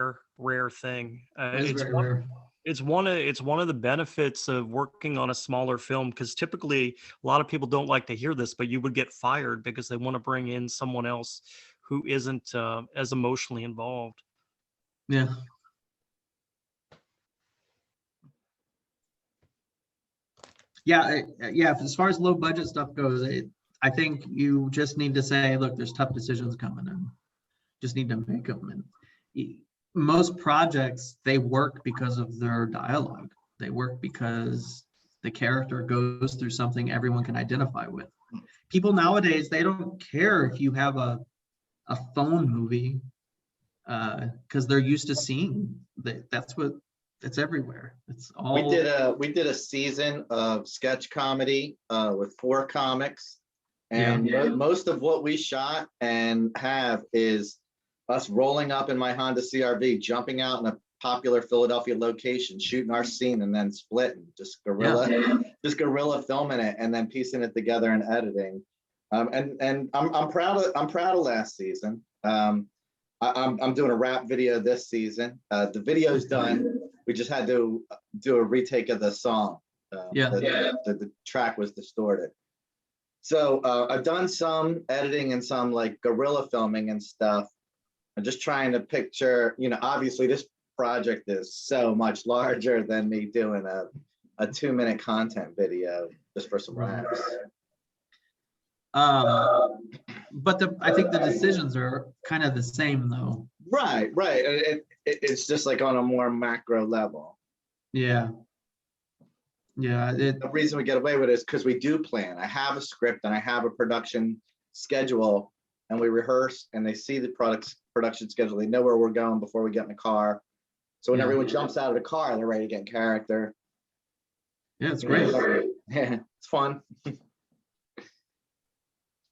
thing. It's very rare. It's one of the benefits of working on a smaller film, because typically a lot of people don't like to hear this, but you would get fired because they want to bring in someone else who isn't as emotionally involved. Yeah. Yeah, as far as low budget stuff goes, I think you just need to say, look, there's tough decisions coming in. Just need to make them. And most projects, they work because of their dialogue. They work because the character goes through something everyone can identify with. People nowadays, they don't care if you have a phone movie, because they're used to seeing that's everywhere. It's all. We did a season of sketch comedy with 4 comics, and most of what we shot and have is us rolling up in my Honda CRV, jumping out in a popular Philadelphia location, shooting our scene, and then splitting, just guerrilla filming it, and then piecing it together and editing. And I'm proud of last season. I'm doing a rap video this season. The video's done. We just had to do a retake of the song. The track was distorted. So I've done some editing and some like guerrilla filming and stuff. I'm just trying to picture, you know, obviously this project is so much larger than me doing a 2-minute content video just for some raps. But I think the decisions are kind of the same though. Right. It's just like on a more macro level. Yeah. The reason we get away with it is because we do plan. I have a script and I have a production schedule, and we rehearse, and they see the production schedule. They know where we're going before we get in the car. So when everyone jumps out of the car, they're ready to get in character. Yeah, it's great. Yeah, it's fun.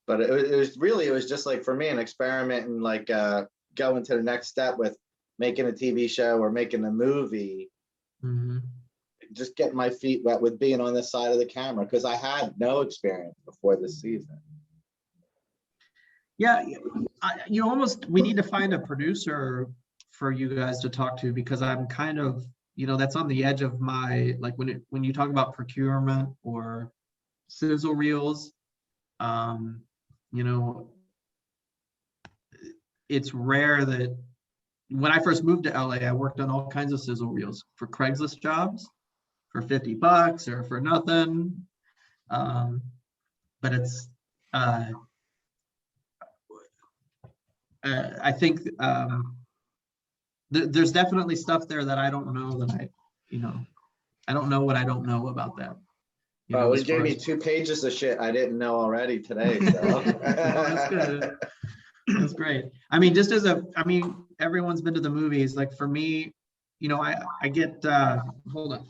But it was just like, for me, an experiment, and like going to the next step with making a TV show or making a movie. Mm-hmm. Just getting my feet wet with being on this side of the camera, because I had no experience before this season. Yeah, we need to find a producer for you guys to talk to, because I'm kind of, you know, that's on the edge of my, like when you talk about procurement or sizzle reels, you know, it's rare that when I first moved to LA, I worked on all kinds of sizzle reels for Craigslist jobs for $50 or for nothing. But it's, I think there's definitely stuff there that I don't know that I don't know what I don't know about that. You gave me 2 pages of shit I didn't know already today. So. That's good. That's great. I mean, everyone's been to the movies. Like for me, you know, I get, hold on,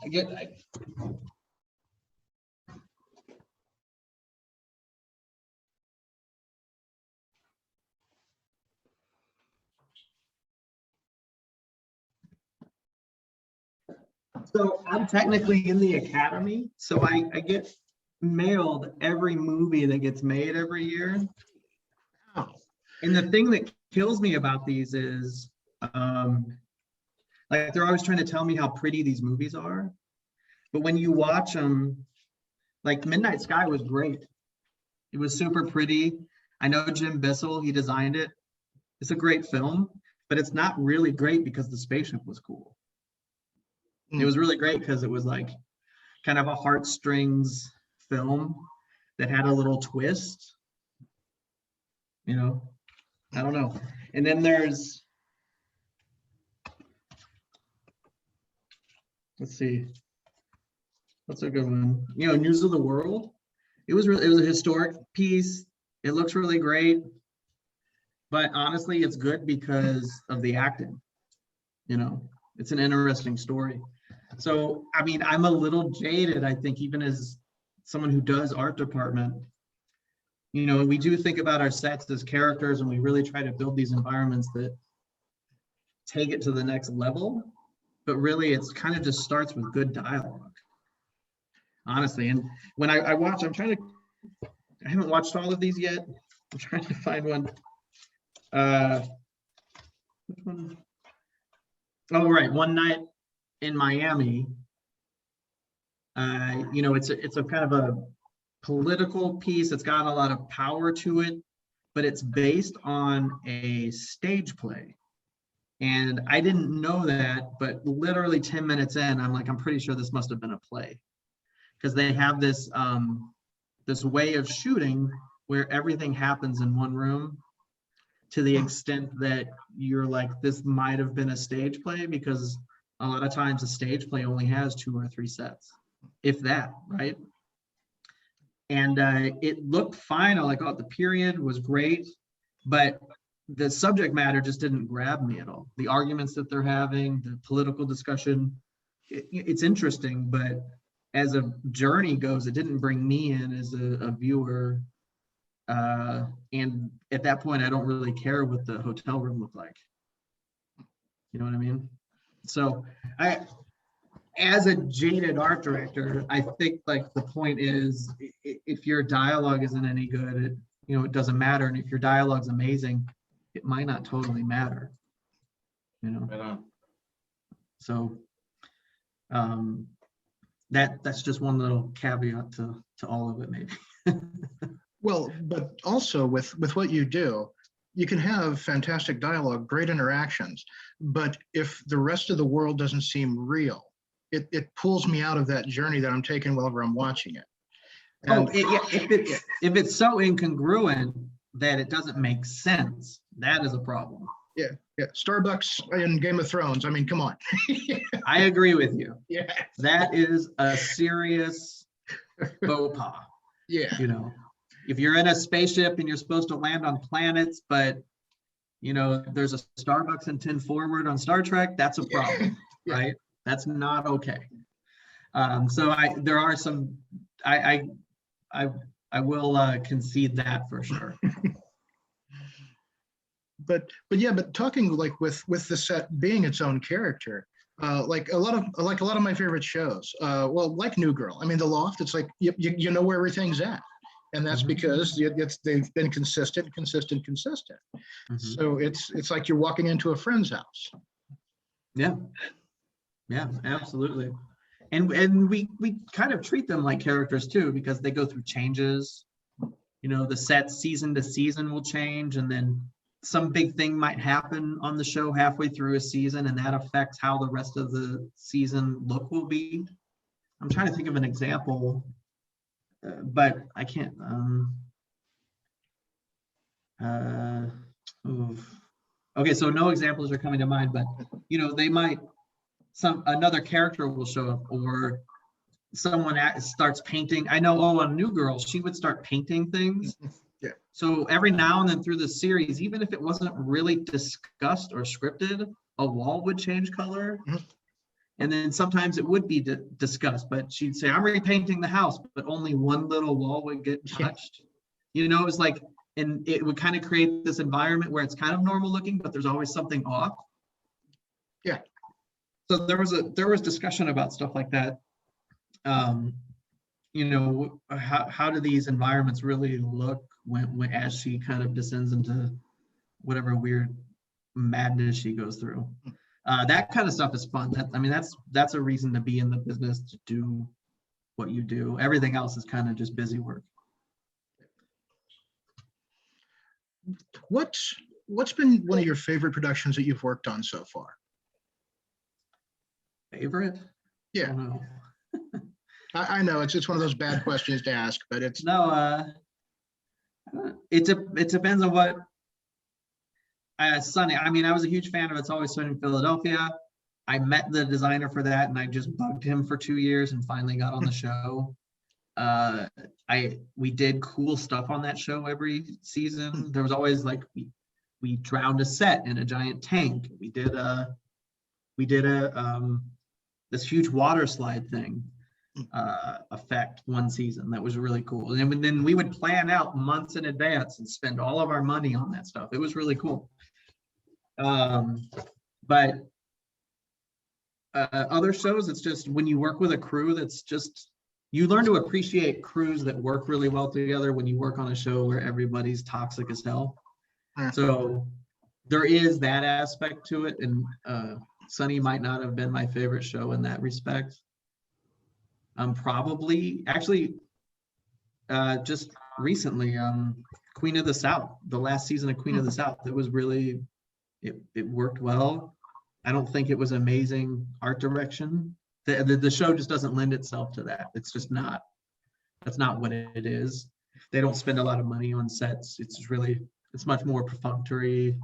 so I'm technically in the Academy, so I get mailed every movie that gets made every year. Oh. And the thing that kills me about these is, like they're always trying to tell me how pretty these movies are, but when you watch them, like Midnight Sky was great. It was super pretty. I know Jim Bissell, he designed it. It's a great film, but it's not really great because the spaceship was cool. It was really great because it was like kind of a heartstrings film that had a little twist. You know, I don't know. And then there's, let's see, what's a good one? You know, News of the World. It was a historic piece. It looks really great, but honestly, it's good because of the acting. You know, it's an interesting story. So, I mean, I'm a little jaded, I think, even as someone who does art department. You know, we do think about our sets as characters, and we really try to build these environments that take it to the next level. But really, it's kind of just starts with good dialogue, honestly. And when I watch, I haven't watched all of these yet. I'm trying to find one. Which one? Oh, right. One Night in Miami. You know, it's a kind of a political piece. It's got a lot of power to it, but it's based on a stage play. And I didn't know that, but literally 10 minutes in, I'm like, I'm pretty sure this must have been a play, because they have this this way of shooting where everything happens in one room, to the extent that you're like, this might have been a stage play, because a lot of times a stage play only has 2 or 3 sets, if that, right? And it looked fine. I like, oh, the period was great, but the subject matter just didn't grab me at all. The arguments that they're having, the political discussion, it's interesting, but as a journey goes, it didn't bring me in as a viewer. And at that point, I don't really care what the hotel room looked like. You know what I mean? So as a jaded art director, I think like the point is, if your dialogue isn't any good, it doesn't matter. And if your dialogue's amazing, it might not totally matter. You know? Right on. So that's just one little caveat to all of it, maybe. Well, but also with what you do, you can have fantastic dialogue, great interactions, but if the rest of the world doesn't seem real, it pulls me out of that journey that I'm taking whenever I'm watching it. And If it's so incongruent that it doesn't make sense, that is a problem. yeah, Starbucks in Game of Thrones. I mean, come on. I agree with you. Yeah, That is a serious faux pas. yeah, You know, if you're in a spaceship and you're supposed to land on planets, but there's a Starbucks in 10 Forward on Star Trek, that's a problem, Yeah. right? That's not okay. So there are some, I will concede that for sure. but talking like with the set being its own character, like a lot of my favorite shows, well, like New Girl. I mean, The Loft. It's like you know where everything's at, and that's because they've been consistent. Mhm. So it's like you're walking into a friend's house. Yeah, absolutely. And we kind of treat them like characters too, because they go through changes. The set season to season will change, and then some big thing might happen on the show halfway through a season, and that affects how the rest of the season look will be. I'm trying to think of an example, but I can't. Okay, so no examples are coming to mind, but they might. Another character will show up, or someone starts painting. I know, on New Girl, she would start painting things. Yeah. So every now and then through the series, even if it wasn't really discussed or scripted, a wall would change color. Mhm. And then sometimes it would be discussed, but she'd say, I'm repainting the house, but only one little wall would get touched. It was like, and it would kind of create this environment where it's kind of normal looking, but there's always something off. Yeah. So there was discussion about stuff like that. How do these environments really look when as she kind of descends into whatever weird madness she goes through. That kind of stuff is fun. That's a reason to be in the business, to do what you do. Everything else is kind of just busy work. What's been one of your favorite productions that you've worked on so far? Favorite? Yeah. I don't know. I know it's one of those bad questions to ask, but it's No, it depends on what. Sunny. I mean, I was a huge fan of It's Always Sunny in Philadelphia. I met the designer for that, and I just bugged him for 2 years, and finally got on the show. We did cool stuff on that show every season. There was always like we drowned a set in a giant tank. We did this huge water slide thing effect one season that was really cool. And then we would plan out months in advance and spend all of our money on that stuff. It was really cool. But other shows, it's just when you work with a crew, that's just, you learn to appreciate crews that work really well together when you work on a show where everybody's toxic as hell. So there is that aspect to it, and Sunny might not have been my favorite show in that respect. Probably, actually, just recently, Queen of the South, the last season of Queen of the South, it was really, it worked well. I don't think it was amazing art direction. The show just doesn't lend itself to that. It's just not, that's not what it is. They don't spend a lot of money on sets. It's much more perfunctory,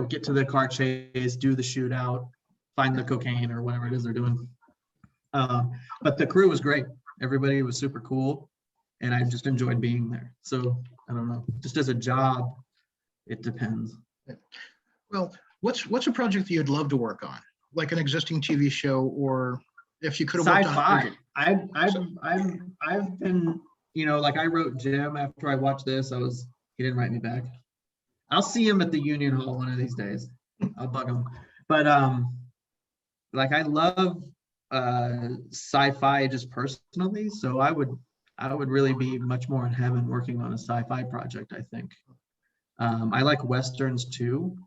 get to the car chase, do the shootout, find the cocaine or whatever it is they're doing. But the crew was great. Everybody was super cool, and I just enjoyed being there. So I don't know, just as a job, it depends. Well, what's a project that you'd love to work on, like an existing TV show, or if you could have worked Sci-fi. on? I've been, like I wrote Jim after I watched this. He didn't write me back. I'll see him at the Union Hall one of these days. I'll bug him. But like I love sci-fi just personally, so I would really be much more in heaven working on a sci-fi project, I think. I like Westerns too,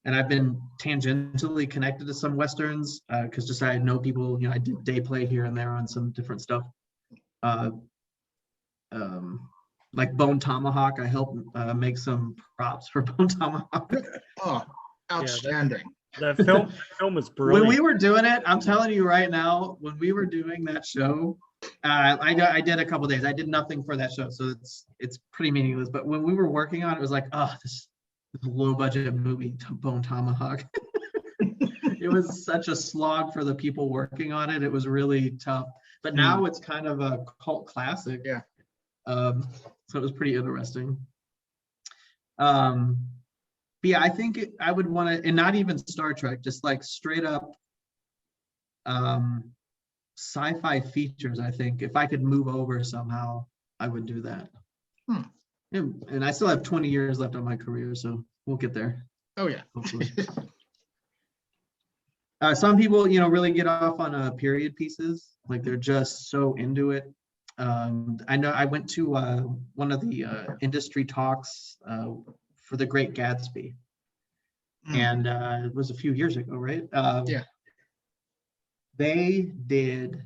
and I've been tangentially connected to some Westerns because just I know people, I did day play here and there on some different stuff. Like Bone Tomahawk, I helped make some props for Bone Tomahawk. Oh, outstanding. That film was brilliant. When we were doing it, I'm telling you right now, when we were doing that show, I did a couple days. I did nothing for that show, so it's pretty meaningless. But when we were working on it, it was like, oh, this low budget movie, Bone Tomahawk. It was such a slog for the people working on it. It was really tough. But now it's kind of a cult classic. Yeah. So it was pretty interesting. But yeah, I think I would want to, and not even Star Trek, just like straight up sci-fi features. I think if I could move over somehow, I would do that. And I still have 20 years left on my career, so we'll get there. Oh yeah. Hopefully. Some people, really get off on period pieces, like they're just so into it. I know I went to one of the industry talks for The Great Gatsby, and it was a few years ago, right? Yeah. They did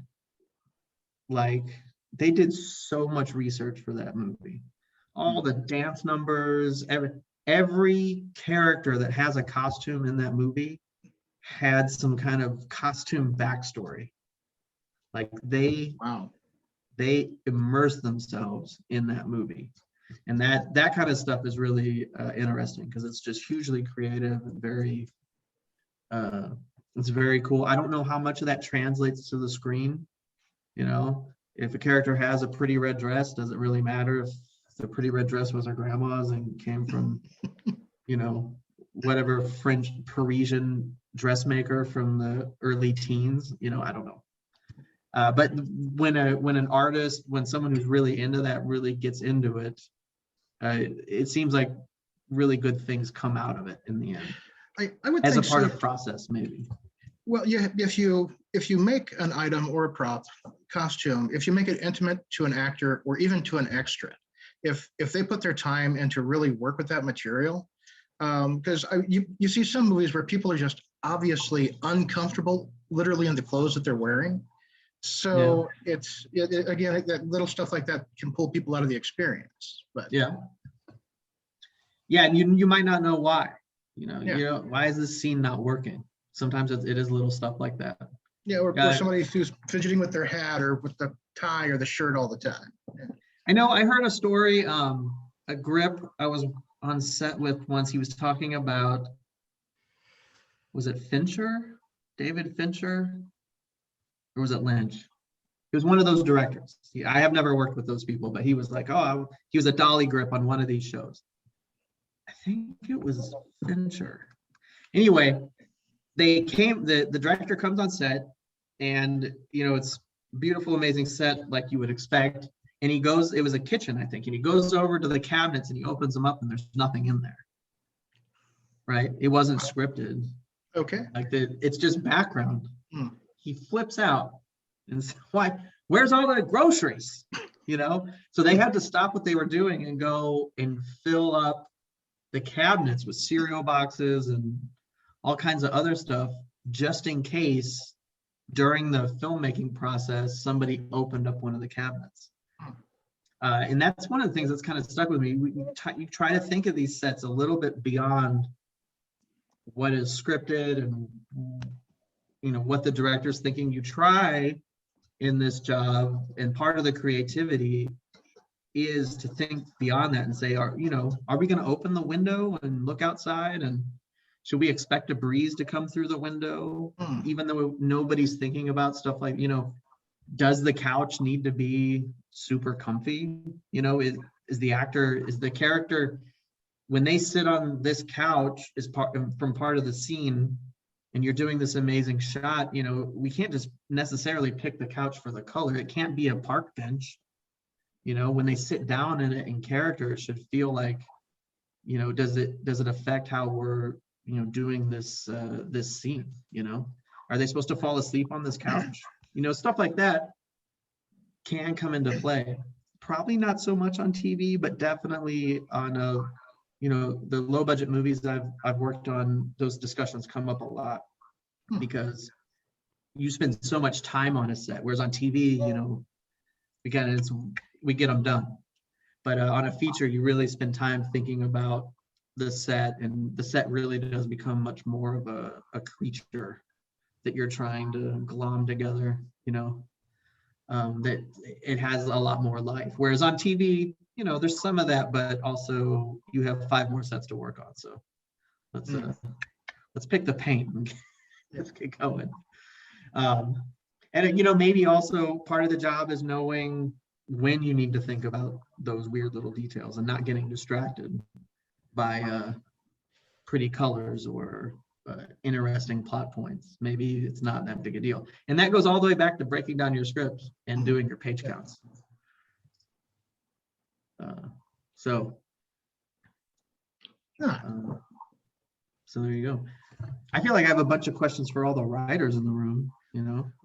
so much research for that movie. All the dance numbers, every character that has a costume in that movie had some kind of costume backstory. Like they immerse themselves in that movie, and that kind of stuff is really interesting because it's just hugely creative and very it's very cool. I don't know how much of that translates to the screen. If a character has a pretty red dress, does it really matter if the pretty red dress was her grandma's and came from whatever French Parisian dressmaker from the early teens? I don't know. But when an artist, when someone who's really into that really gets into it, it seems like really good things come out of it in the end. I would as think a part so. of process, maybe. Well, yeah, if you make an item or a prop costume, if you make it intimate to an actor or even to an extra, if they put their time in to really work with that material, Because you see some movies where people are just obviously uncomfortable, literally in the clothes that they're wearing. So again, that little stuff like that can pull people out of the experience. But Yeah. Yeah, and you might not know why. Yeah. You know, why is this scene not working? Sometimes it is little stuff like that. yeah, or Got it. somebody who's fidgeting with their hat or with the tie or the shirt all the time. I know I heard a story, a grip I was on set with once. He was talking about, was it Fincher? David Fincher? Or was it Lynch? He was one of those directors. I have never worked with those people, but he was like, he was a dolly grip on one of these shows. I think it was Fincher. Anyway, the director comes on set, and it's beautiful, amazing set like you would expect. And he goes, it was a kitchen, I think, and he goes over to the cabinets and he opens them up and there's nothing in there. Right? It wasn't scripted. Okay. Like it's just background. Hmm. He flips out and says, why, where's all the groceries? So they had to stop what they were doing and go and fill up the cabinets with cereal boxes and all kinds of other stuff, just in case during the filmmaking process, somebody opened up one of the cabinets. And that's one of the things that's kind of stuck with me. You try to think of these sets a little bit beyond what is scripted and what the director's thinking. You try in this job, and part of the creativity is to think beyond that and say, are we going to open the window and look outside, and should we expect a breeze to come through the window, even though nobody's thinking about stuff like, does the couch need to be super comfy? Is the character, when they sit on this couch is part of the scene, and you're doing this amazing shot, we can't just necessarily pick the couch for the color. It can't be a park bench. When they sit down in it, in character, it should feel like, does it affect how we're, doing this scene? Are they supposed to fall asleep on this couch? Stuff like that can come into play. Probably not so much on TV, but definitely on the low budget movies I've worked on. Those discussions come up a lot because you spend so much time on a set, whereas on TV, again, we get them done. But on a feature, you really spend time thinking about the set, and the set really does become much more of a creature that you're trying to glom together, that it has a lot more life. Whereas on TV, there's some of that, but also you have 5 more sets to work on. So let's pick the paint and let's get going. And maybe also part of the job is knowing when you need to think about those weird little details and not getting distracted by pretty colors or interesting plot points. Maybe it's not that big a deal. And that goes all the way back to breaking down your scripts and doing your page counts. So there you go. I feel like I have a bunch of questions for all the writers in the room,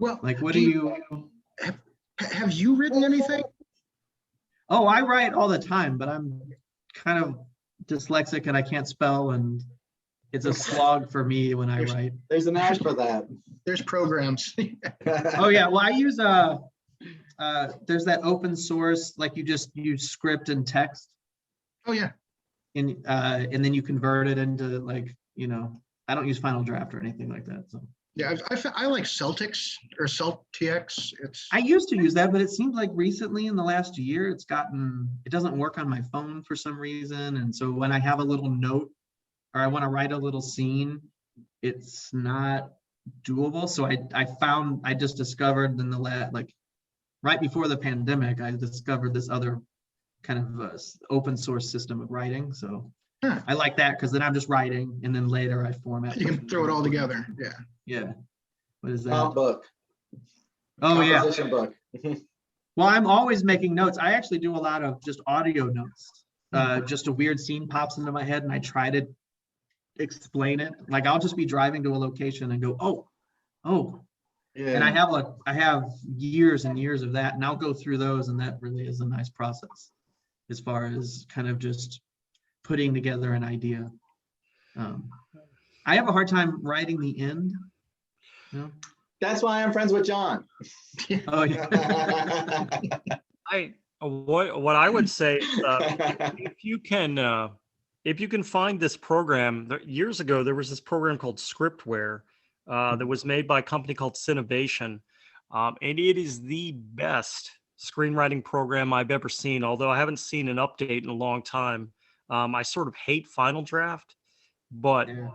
Well, like what do you have you written anything? Oh, I write all the time, but I'm kind of dyslexic and I can't spell, and it's a slog for me when I write. There's an app for that. There's programs. Oh yeah, well I use there's that open source, like you just use script and text. Oh yeah. And then you convert it into I don't use Final Draft or anything like that. So Yeah, I like Celtics or CeltX. I used to use that, but it seems like recently in the last year, it doesn't work on my phone for some reason. And so when I have a little note or I want to write a little scene, it's not doable. So I just discovered in right before the pandemic, I discovered this other kind of open source system of writing. So I like that because then I'm just writing and then later I format. You can throw it all together. Yeah. Yeah. What is that? Book. Oh yeah. Composition book. Well, I'm always making notes. I actually do a lot of just audio notes. Just a weird scene pops into my head and I try to explain it. Like I'll just be driving to a location and go, oh. Yeah. And I have years and years of that, and I'll go through those, and that really is a nice process as far as kind of just putting together an idea. I have a hard time writing the end. You know? That's why I'm friends with John. Oh, yeah. What I would say is, if you can find this program, years ago there was this program called Scriptware that was made by a company called Cinovation, and it is the best screenwriting program I've ever seen. Although I haven't seen an update in a long time. I sort of hate Final Draft, but Yeah.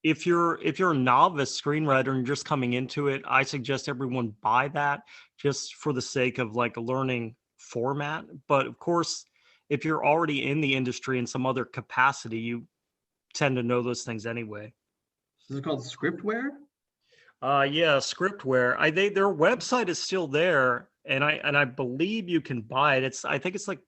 if you're a novice screenwriter and just coming into it, I suggest everyone buy that just for the sake of like learning format. But of course, if you're already in the industry in some other capacity, you tend to know those things anyway. Is it called Scriptware? Yeah, Scriptware. Their website is still there, and I believe you can buy it. I think it's like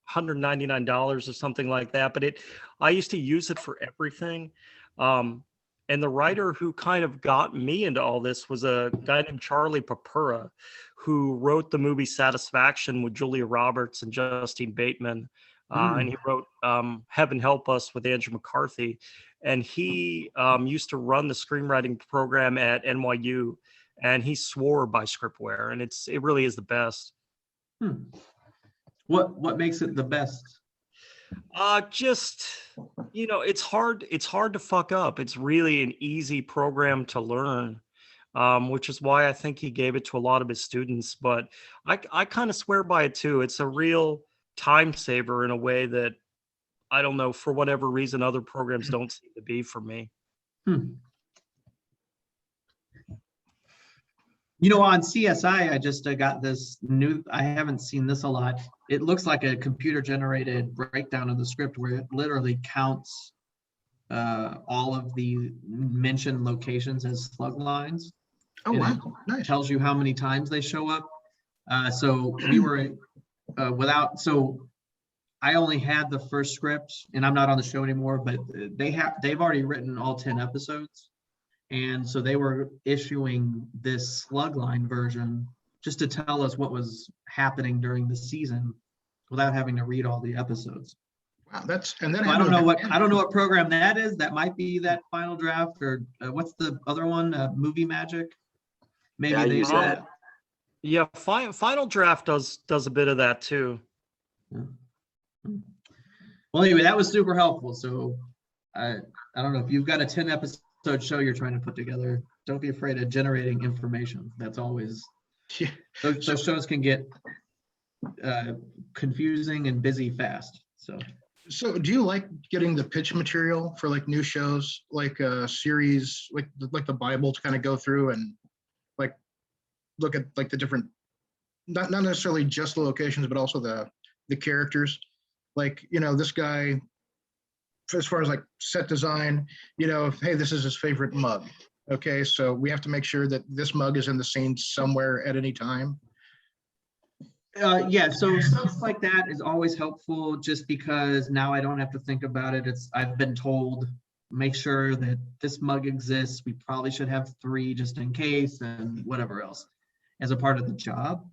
$199 or something like that. But I used to use it for everything. And the writer who kind of got me into all this was a guy named Charlie Papura, who wrote the movie Satisfaction with Julia Roberts and Justine Bateman. And he wrote Heaven Help Us with Andrew McCarthy. And he used to run the screenwriting program at NYU, and he swore by Scriptware, and it really is the best. What makes it the best? Just, it's hard to fuck up. It's really an easy program to learn, which is why I think he gave it to a lot of his students. But I kind of swear by it too. It's a real time saver in a way that, I don't know, for whatever reason, other programs don't seem to be for me. On CSI, I just got this new, I haven't seen this a lot. It looks like a computer generated breakdown of the script where it literally counts all of the mentioned locations as slug lines. Oh, And wow, it nice. tells you how many times they show up. So we were so I only had the first script, and I'm not on the show anymore, but they've already written all 10 episodes. And so they were issuing this slug line version just to tell us what was happening during the season without having to read all the episodes. Wow, and then So I don't know what program that is. That might be that Final Draft, or what's the other one? Movie Magic. Maybe Yeah, I they use that. Yeah, Final Draft does a bit of that too. Well, anyway, that was super helpful. So I don't know if you've got a 10 episode show you're trying to put together, don't be afraid of generating information. That's always, Yeah. those shows can get confusing and busy fast. So do you like getting the pitch material for like new shows, like a series, like the Bible, to kind of go through and like look at like the different, not necessarily just the locations, but also the characters? Like, this guy, as far as like set design, hey, this is his favorite mug. Okay, so we have to make sure that this mug is in the scene somewhere at any time. yeah, so stuff like that is always helpful, just because now I don't have to think about it. I've been told, make sure that this mug exists. We probably should have 3 just in case, and whatever else as a part of the job.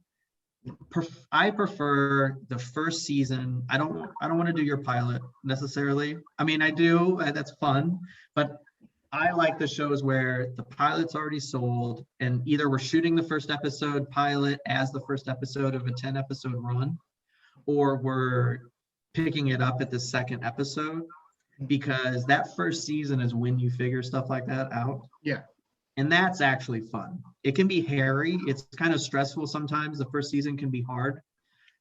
I prefer the first season. I don't want to do your pilot necessarily. I mean, I do, that's fun, but I like the shows where the pilot's already sold, and either we're shooting the first episode pilot as the first episode of a 10 episode run, or we're picking it up at the second episode, because that first season is when you figure stuff like that out. Yeah. And that's actually fun. It can be hairy. It's kind of stressful sometimes. The first season can be hard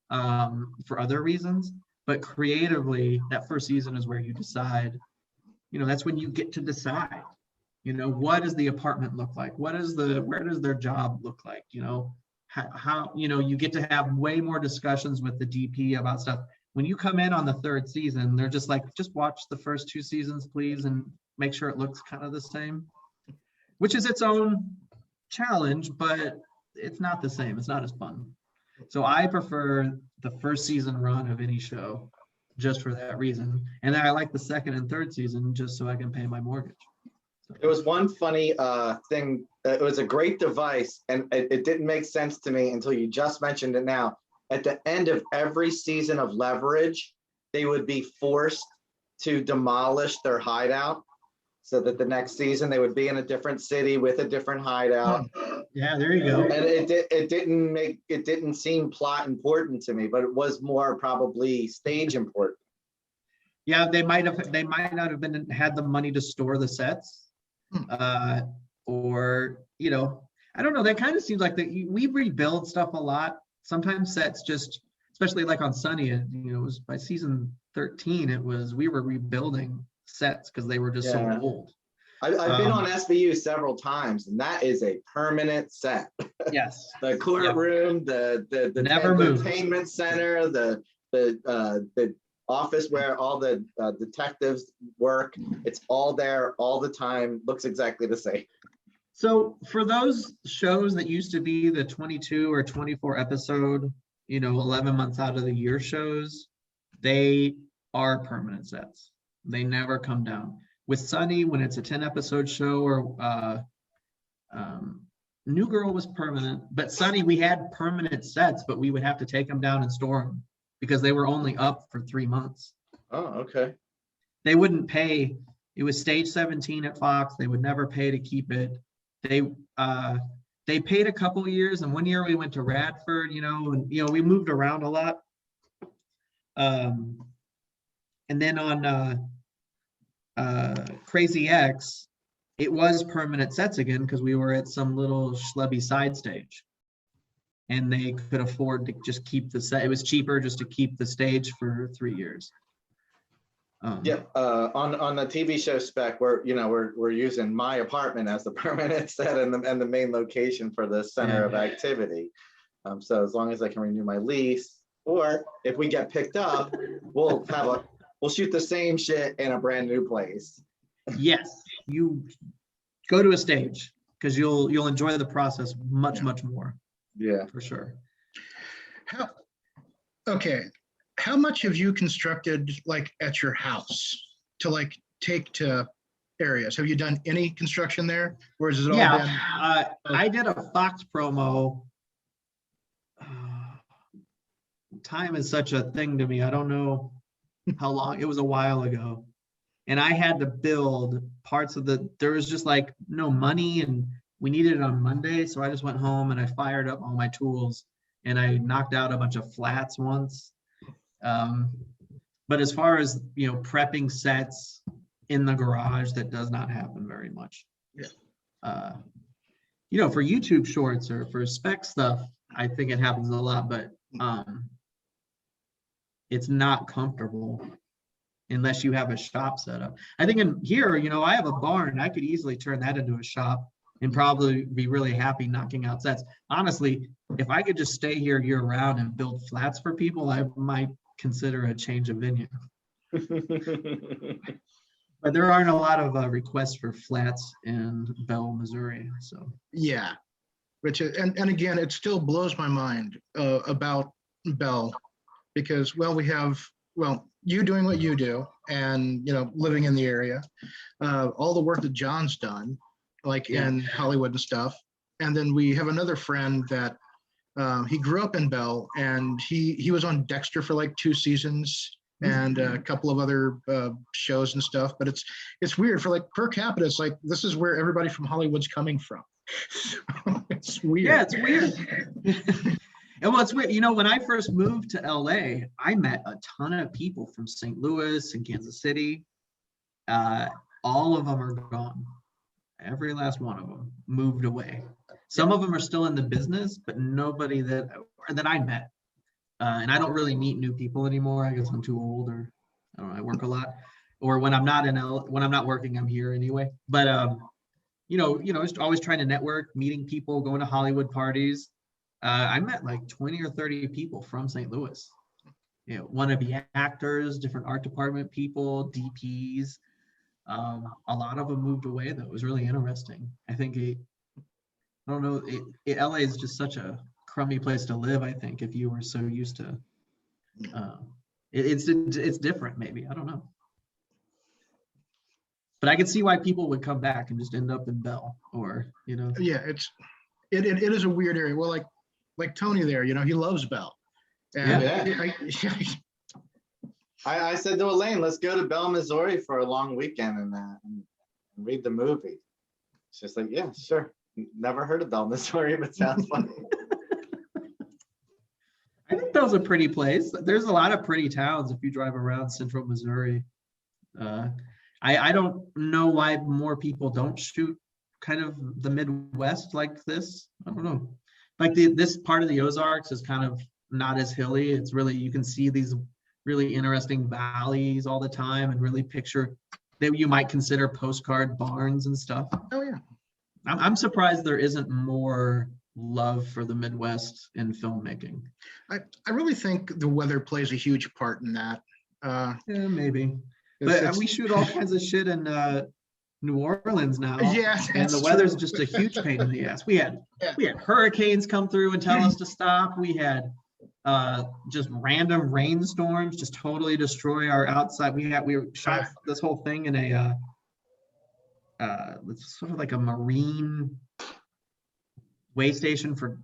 for other reasons, but creatively, that first season is where you decide, that's when you get to decide, what does the apartment look like? Where does their job look like? How you get to have way more discussions with the DP about stuff. When you come in on the 3rd season, they're just like, just watch the first 2 seasons, please, and make sure it looks kind of the same. Which is its own challenge, but it's not the same. It's not as fun. So I prefer the first season run of any show just for that reason. And then I like the 2nd and 3rd season just so I can pay my mortgage. There was one funny thing. It was a great device, and it didn't make sense to me until you just mentioned it now. At the end of every season of Leverage, they would be forced to demolish their hideout. so that the next season they would be in a different city with a different hideout. Yeah, there you go. And it didn't seem plot important to me, but it was more probably stage important. Yeah, they might not have had the money to store the sets. Or, I don't know, that kind of seems like that we rebuild stuff a lot. Sometimes sets just, especially like on Sunny, it was by season 13, we were rebuilding sets because they were just Yeah. so old. I've been on SVU several times, and that is a permanent set. Yes. The courtroom, the Never moves. entertainment center, the office where all the detectives work. It's all there all the time. Looks exactly the same. So for those shows that used to be the 22 or 24 episode, 11 months out of the year shows, they are permanent sets. They never come down. With Sunny, when it's a 10 episode show, or New Girl was permanent, but Sunny, we had permanent sets, but we would have to take them down and store them because they were only up for 3 months. Oh, okay. They wouldn't pay. It was stage 17 at Fox. They would never pay to keep it. They paid a couple of years, and one year we went to Radford, and we moved around a lot. And then on Crazy X, it was permanent sets again because we were at some little schlubby side stage, and they could afford to just keep the set. It was cheaper just to keep the stage for 3 years. Yeah, on the TV show spec, we're using my apartment as the permanent set and the main location for the center of activity. So as long as I can renew my lease, or if we get picked up, we'll shoot the same shit in a brand new place. Yes, you go to a stage because you'll enjoy the process much more. Yeah, for sure. How much have you constructed like at your house to like take to areas? Have you done any construction there, or is it all been? I did a Fox promo. Time is such a thing to me. I don't know how long. It was a while ago, and I had to build parts of there was just like no money, and we needed it on Monday, so I just went home and I fired up all my tools and I knocked out a bunch of flats once. But as far as prepping sets in the garage, that does not happen very much. Yeah. For YouTube shorts or for spec stuff, I think it happens a lot, but it's not comfortable unless you have a shop set up. I think in here, I have a barn. I could easily turn that into a shop and probably be really happy knocking out sets. Honestly, if I could just stay here year round and build flats for people, I might consider a change of venue. But there aren't a lot of requests for flats in Bell, Missouri. So yeah, which and again, it still blows my mind about Bell, because you doing what you do and living in the area, all the work that John's done, like in Hollywood and stuff, and then we have another friend that he grew up in Bell, and he was on Dexter for like 2 seasons and a couple of other shows and stuff. But it's weird for like per capita. It's like this is where everybody from Hollywood's coming from. It's weird. Yeah, it's weird. And well, it's weird. When I first moved to LA, I met a ton of people from St. Louis and Kansas City. All of them are gone. Every last one of them moved away. Some of them are still in the business, but nobody that I met. And I don't really meet new people anymore. I guess I'm too old, or I don't know, I work a lot. Or when I'm not working, I'm here anyway. But always trying to network, meeting people, going to Hollywood parties. I met like 20 or 30 people from St. Louis. Wannabe actors, different art department people, DPs. A lot of them moved away though. It was really interesting. I think I don't know. LA is just such a crummy place to live. I think if you were so used to, it's different. Maybe, I don't know. But I can see why people would come back and just end up in Bell, or Yeah, it is a weird area. Well, like Tony there, he loves Bell. And I said to Elaine, let's go to Bell, Missouri for a long weekend and read the movie. It's just like, yeah, sure. Never heard of Bell, Missouri, but sounds funny. I think Bell's a pretty place. There's a lot of pretty towns if you drive around central Missouri. I don't know why more people don't shoot kind of the Midwest like this. I don't know. Like this part of the Ozarks is kind of not as hilly. It's really, you can see these really interesting valleys all the time and really picture that you might consider postcard barns and stuff. Oh, yeah. I'm surprised there isn't more love for the Midwest in filmmaking. I really think the weather plays a huge part in that. Yeah, maybe. It's- But we shoot all kinds of shit in New Orleans now. Yeah, And the that's weather's true. just a huge pain in the ass. We had Yeah. hurricanes come through and tell us to stop. We had just random rainstorms just totally destroy our outside. We shot this whole thing in a it's sort of like a marine way station for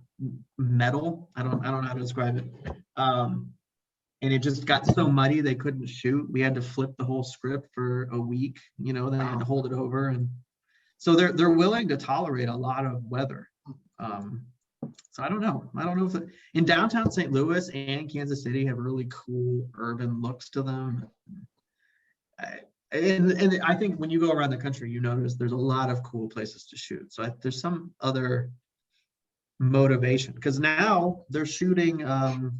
metal. I don't know how to describe it. And it just got so muddy they couldn't shoot. We had to flip the whole script for a week, then I had to hold it over. And so they're willing to tolerate a lot of weather. So I don't know. If in downtown St. Louis and Kansas City have really cool urban looks to them. And I think when you go around the country, you notice there's a lot of cool places to shoot. So there's some other motivation because now they're shooting a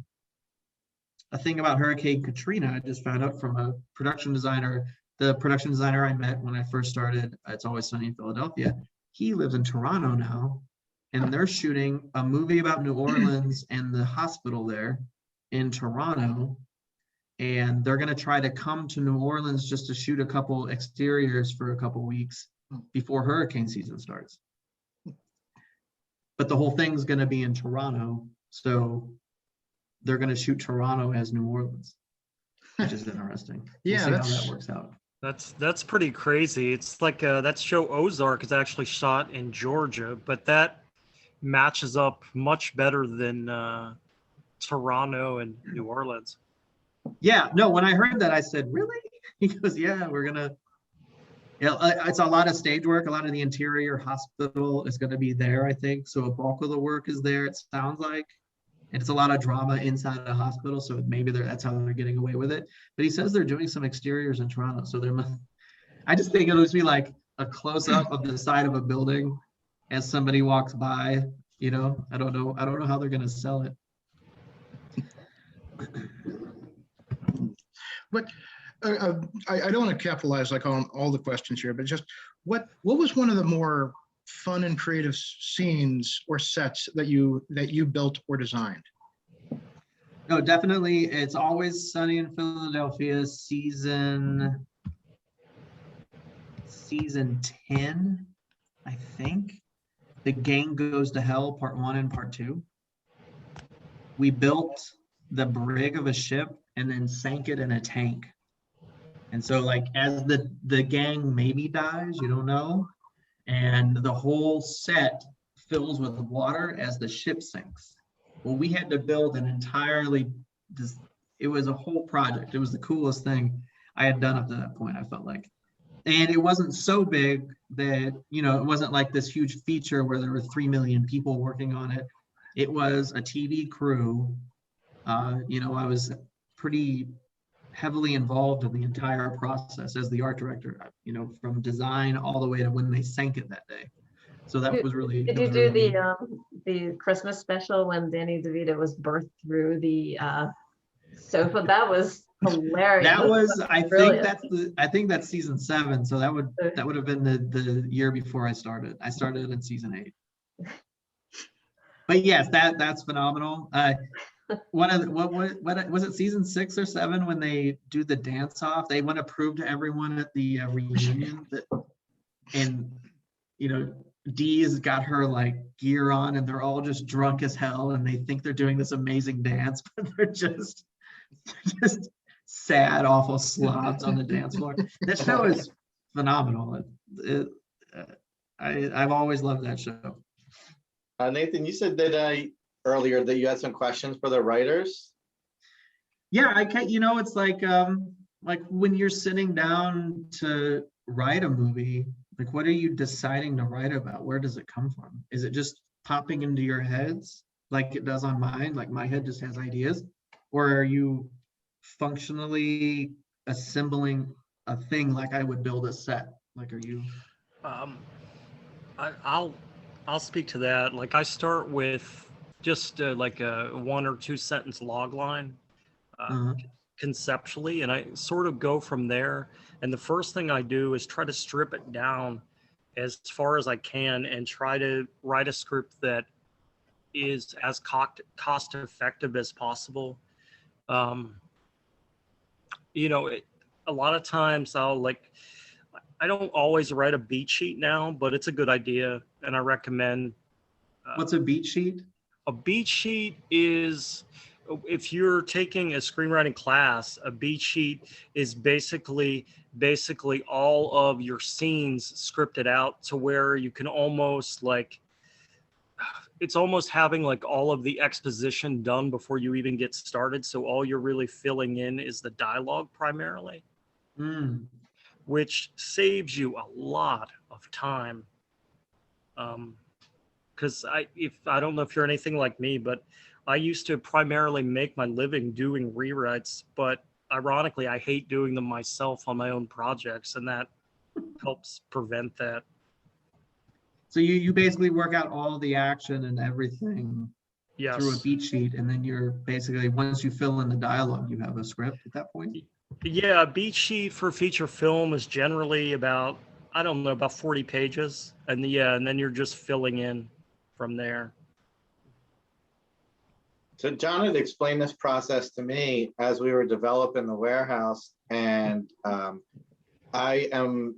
thing about Hurricane Katrina. I just found out from a production designer, the production designer I met when I first started It's Always Sunny in Philadelphia. He lives in Toronto now, and they're shooting a movie about New Orleans and the hospital there in Toronto. And they're going to try to come to New Orleans just to shoot a couple exteriors for a couple weeks before hurricane season starts. But the whole thing's going to be in Toronto. So they're going to shoot Toronto as New Orleans, which is interesting. Yeah, We'll see that's- how that works out. That's pretty crazy. It's like that show Ozark is actually shot in Georgia, but that matches up much better than Toronto and New Orleans. Yeah, no, when I heard that, I said, really? He goes, yeah, it's a lot of stage work. A lot of the interior hospital is going to be there, I think. So a bulk of the work is there, it sounds like. And it's a lot of drama inside the hospital. So maybe that's how they're getting away with it. But he says they're doing some exteriors in Toronto. So I just think it'll just be like a close up of the side of a building as somebody walks by, I don't know how they're going to sell it. But I don't want to capitalize like on all the questions here, but just what was one of the more fun and creative scenes or sets that you built or designed? No, definitely. It's Always Sunny in Philadelphia, season 10, I think. The Gang Goes to Hell, part 1 and part 2. We built the brig of a ship and then sank it in a tank. And so like as the gang maybe dies, you don't know. And the whole set fills with water as the ship sinks. Well, we had to build an it was a whole project. It was the coolest thing I had done up to that point, I felt like. And it wasn't so big that, it wasn't like this huge feature where there were 3 million people working on it. It was a TV crew. I was pretty heavily involved in the entire process as the art director, from design all the way to when they sank it that day. So that was really. Did you do the Christmas special when Danny DeVito was birthed through the sofa? That was hilarious. That was, Brilliant. I think that's season 7. So that would have been the year before I started. I started in season 8. But yes, that's phenomenal. What was it, season 6 or 7 when they do the dance off? They want to prove to everyone at the reunion that, and Dee's got her like gear on and they're all just drunk as hell and they think they're doing this amazing dance, but they're just sad, awful slobs on the dance floor. That show is phenomenal. I've always loved that show. Nathan, you said that earlier that you had some questions for the writers. Yeah, I can't. It's like when you're sitting down to write a movie, Like, what are you deciding to write about? Where does it come from? Is it just popping into your heads like it does on mine? Like my head just has ideas? Or are you functionally assembling a thing like I would build a set? Like, are you? Um, I'll speak to that. Like I start with just like a 1 or 2 sentence log line Uh, conceptually, and I sort of go from there. And the first thing I do is try to strip it down as far as I can and try to write a script that is as cost effective as possible. Um, a lot of times I don't always write a beat sheet now, but it's a good idea, and I recommend. what's a beat sheet? A beat sheet is, if you're taking a screenwriting class, a beat sheet is basically all of your scenes scripted out to where you can almost it's almost having like all of the exposition done before you even get started. So all you're really filling in is the dialogue primarily, Mm, which saves you a lot of time. Because I don't know if you're anything like me, but I used to primarily make my living doing rewrites, but ironically, I hate doing them myself on my own projects, and that helps prevent that. so you basically work out all the action and everything Yes. through a beat sheet, and then you're basically, once you fill in the dialogue, you have a script at that point? Yeah, a beat sheet for feature film is generally about, I don't know, about 40 pages. And then you're just filling in from there. So John had explained this process to me as we were developing the warehouse, and I am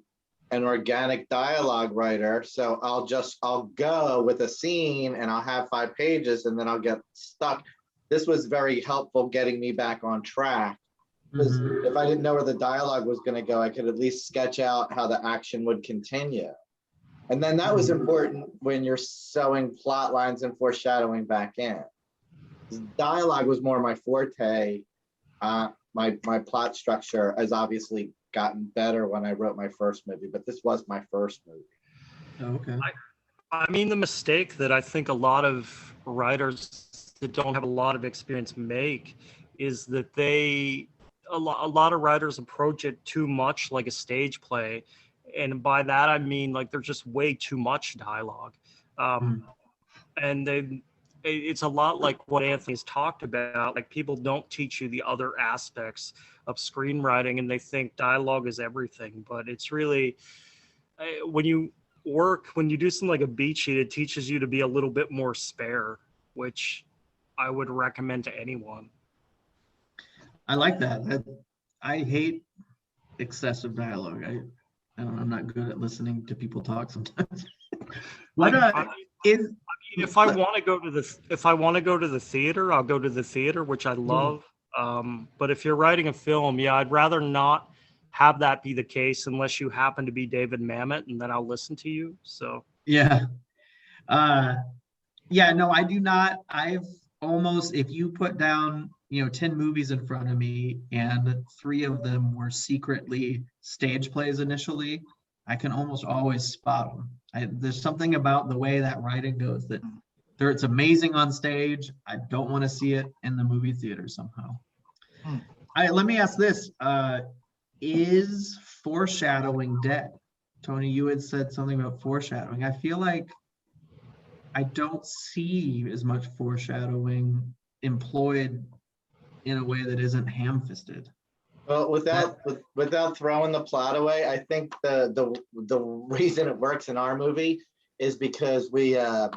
an organic dialogue writer. So I'll go with a scene and I'll have 5 pages and then I'll get stuck. This was very helpful getting me back on track. Because if I didn't know where the dialogue was going to go, I could at least sketch out how the action would continue. And then that was important when you're sewing plot lines and foreshadowing back in. Dialogue was more my forte. My plot structure has obviously gotten better when I wrote my first movie, but this was my first movie. Oh, okay. I mean, the mistake that I think a lot of writers that don't have a lot of experience make is that a lot of writers approach it too much like a stage play. And by that, I mean, like, there's just way too much dialogue. And it's a lot like what Anthony's talked about. Like, people don't teach you the other aspects of screenwriting, and they think dialogue is everything. But it's really, when you do something like a beat sheet, it teaches you to be a little bit more spare, which I would recommend to anyone. I like that. I hate excessive dialogue. I don't know, I'm not good at listening to people talk sometimes. If I want to go to the theater, I'll go to the theater, which I love. But if you're writing a film, I'd rather not have that be the case unless you happen to be David Mamet, and then I'll listen to you. So yeah. No, I do not. If you put down 10 movies in front of me and 3 of them were secretly stage plays initially, I can almost always spot them. There's something about the way that writing goes that it's amazing on stage. I don't want to see it in the movie theater somehow. Let me ask this. Is foreshadowing dead? Tony, you had said something about foreshadowing. I feel like I don't see as much foreshadowing employed in a way that isn't ham-fisted. Well, without throwing the plot away, I think the reason it works in our movie is because we give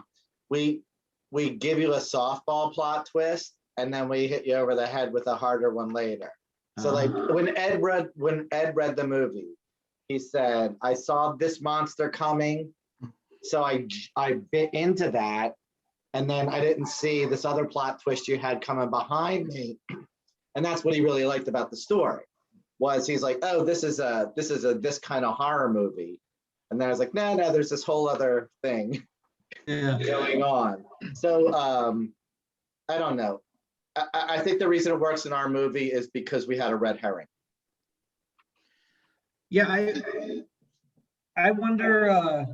you a softball plot twist and then we hit you over the head with a harder one later. So like when Ed read the movie, he said, "I saw this monster coming, so I bit into that, and then I didn't see this other plot twist you had coming behind me." And that's what he really liked about the story, was he's like, "Oh, this is this kind of horror movie." And then I was like, no, there's this whole other thing going on. So I don't know. I think the reason it works in our movie is because we had a red herring. Yeah, I wonder,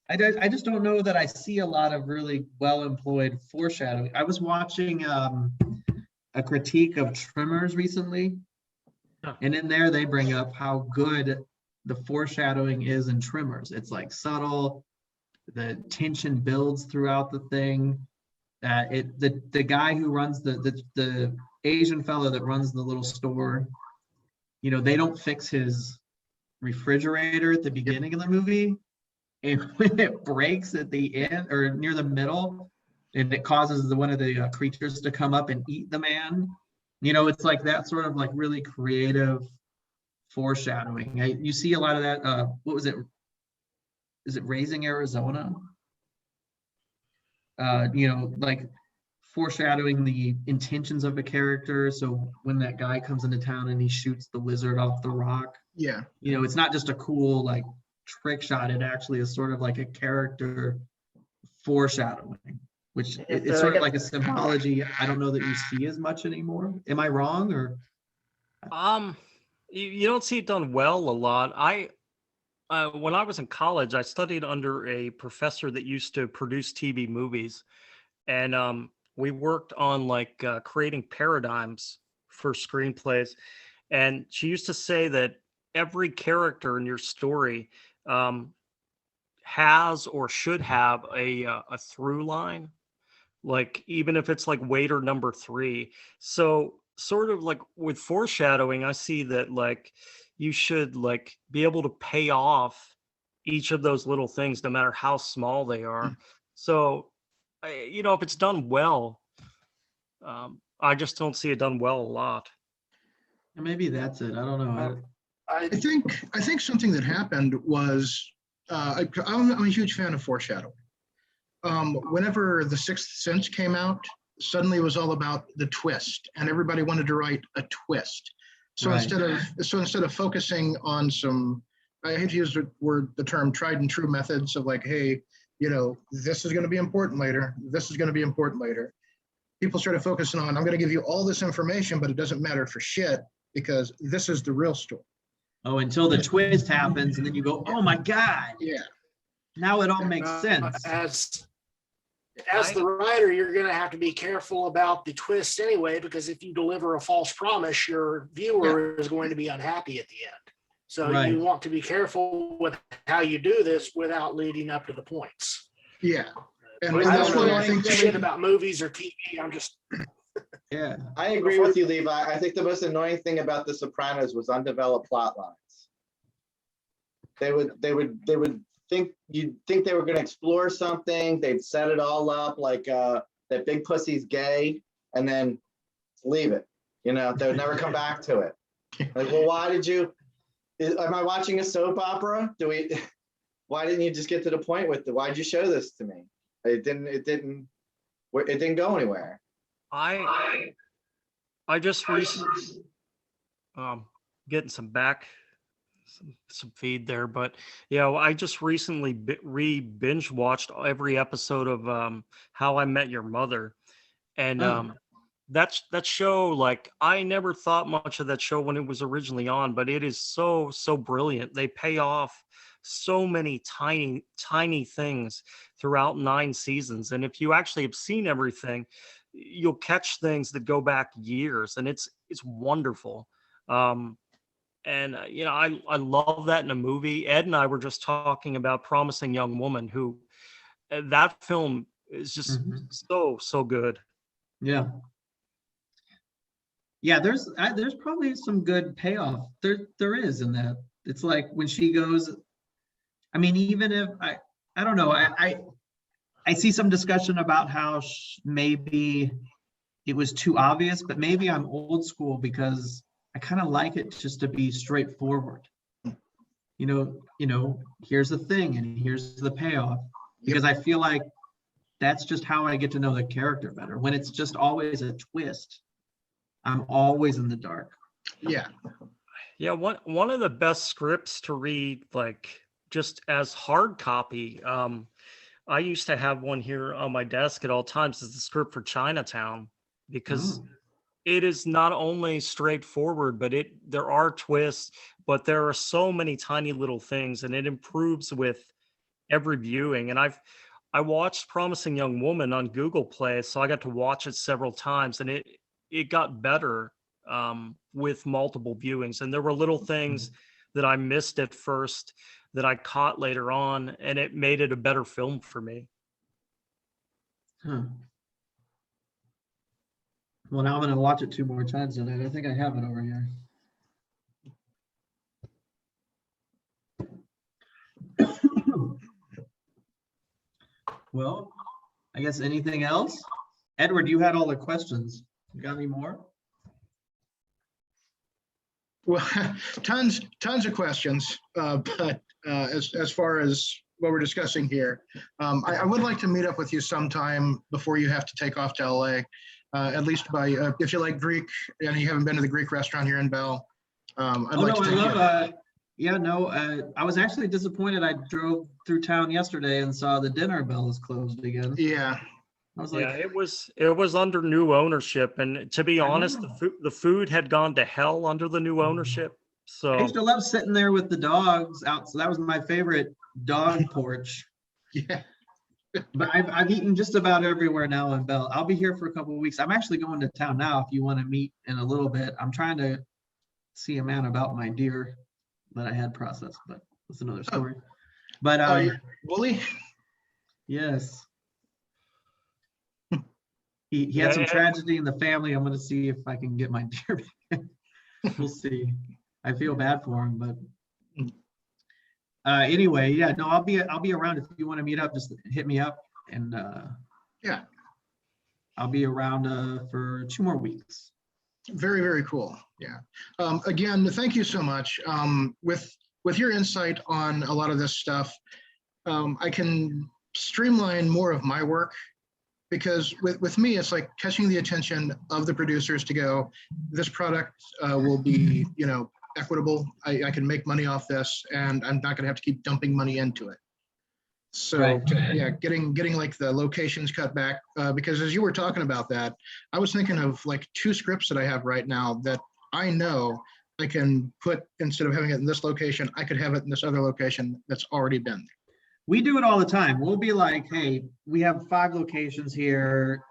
I just don't know that I see a lot of really well-employed foreshadowing. I was watching a critique of Tremors recently, Huh. and in there they bring up how good the foreshadowing is in Tremors. It's like subtle, the tension builds throughout the thing. The guy who runs the Asian fellow that runs the little store, you know, they don't fix his refrigerator at the beginning of the movie, and when it breaks at the end or near the middle, and it causes one of the creatures to come up and eat the man, you know, it's like that sort of like really creative foreshadowing. You see a lot of that. What was it? Is it Raising Arizona? You know, like foreshadowing the intentions of a character. So when that guy comes into town and he shoots the lizard off the rock, Yeah. you know, it's not just a cool like trick shot. It actually is sort of like a character foreshadowing, which Yeah, it's so I sort of guess- like a symbology. I don't know that you see as much anymore. Am I wrong or? You don't see it done well a lot. When I was in college, I studied under a professor that used to produce TV movies, and we worked on like creating paradigms for screenplays. And she used to say that every character in your story has or should have a through line, like even if it's like waiter number 3. So sort of like with foreshadowing, I see that like you should like be able to pay off each of those little things no matter how small they are. So you know, if it's done well, I just don't see it done well a lot. Maybe that's it. I don't know. I, I think something that happened was, I'm a huge fan of foreshadowing. Whenever The Sixth Sense came out, suddenly it was all about the twist, and everybody wanted to write a twist. So Right. instead of focusing on some, I hate to use the term tried and true methods of like, hey, you know, this is going to be important later. This is going to be important later. People started focusing on, I'm going to give you all this information, but it doesn't matter for shit because this is the real story. Oh, until the twist happens, and then you go, "Oh my God!" Yeah. Now it all makes sense. As the writer, you're going to have to be careful about the twist anyway, because if you deliver a false promise, your viewer is going to be unhappy at the end. So Right. you want to be careful with how you do this without leading up to the points. Yeah. And But that's I don't why know I think shit about movies or TV. I'm just Yeah. I agree with you, Levi. I think the most annoying thing about The Sopranos was undeveloped plot lines. They would think you'd think they were going to explore something. They'd set it all up like that big pussy's gay, and then leave it. You know, they would never come back to it. Like, well, why did you? Am I watching a soap opera? Why didn't you just get to the point with it? Why did you show this to me? It didn't go anywhere. I just recently getting some feed there, but yeah, I just recently binge watched every episode of How I Met Your Mother, and that show, like, I never thought much of that show when it was originally on, but it is so brilliant. They pay off so many tiny things throughout 9 seasons, and if you actually have seen everything, you'll catch things that go back years, and it's wonderful. And you know, I love that in a movie. Ed and I were just talking about Promising Young Woman, who that film is just so good. Yeah. Yeah, there's probably some good payoff. There is in that. It's like when she goes, I mean, even if I don't know, I see some discussion about how maybe it was too obvious, but maybe I'm old school because I kind of like it just to be straightforward. You know, here's the thing and here's the payoff, because I feel like that's just how I get to know the character better. When it's just always a twist, I'm always in the dark. Yeah. Yeah, one of the best scripts to read, like just as hard copy. I used to have one here on my desk at all times. Is the script for Chinatown, because it is not only straightforward, but there are twists, but there are so many tiny little things, and it improves with every viewing. And I watched Promising Young Woman on Google Play, so I got to watch it several times, and it got better with multiple viewings. And there were little things that I missed at first that I caught later on, and it made it a better film for me. Huh. Well, now I'm gonna watch it 2 more times tonight. I think I have it over here. Well, I guess anything else? Edward, you had all the questions. You got any more? Well, tons of questions, but as far as what we're discussing here, I would like to meet up with you sometime before you have to take off to LA, at least by, if you like Greek and you haven't been to the Greek restaurant here in Bell. I'd like to take you. I was actually disappointed. I drove through town yesterday and saw the dinner bell is closed again. Yeah, I was Yeah, like, it was under new ownership, and to be I honest, know. the food had gone to hell under the new ownership. I So used to love sitting there with the dogs out. So that was my favorite dog porch. yeah. But I've eaten just about everywhere now in Bell. I'll be here for a couple of weeks. I'm actually going to town now if you want to meet in a little bit. I'm trying to see a man about my deer that I had processed, but that's another story. But Wooly? yes. He had some Yeah. tragedy in the family. I'm gonna see if I can get my deer back. We'll see. I feel bad for him, but anyway, yeah, no, I'll be around if you want to meet up. Just hit me up, and Yeah, I'll be around for 2 more weeks. very, very cool. Yeah. Again, thank you so much. With your insight on a lot of this stuff, I can streamline more of my work, because with me, it's like catching the attention of the producers to go, this product will be, equitable. I can make money off this, and I'm not going to have to keep dumping money into it. So Right. yeah, getting like the locations cut back, because as you were talking about that, I was thinking of like 2 scripts that I have right now that I know I can put, instead of having it in this location, I could have it in this other location that's already been there. We do it all the time. We'll be like, hey, we have 5 locations here,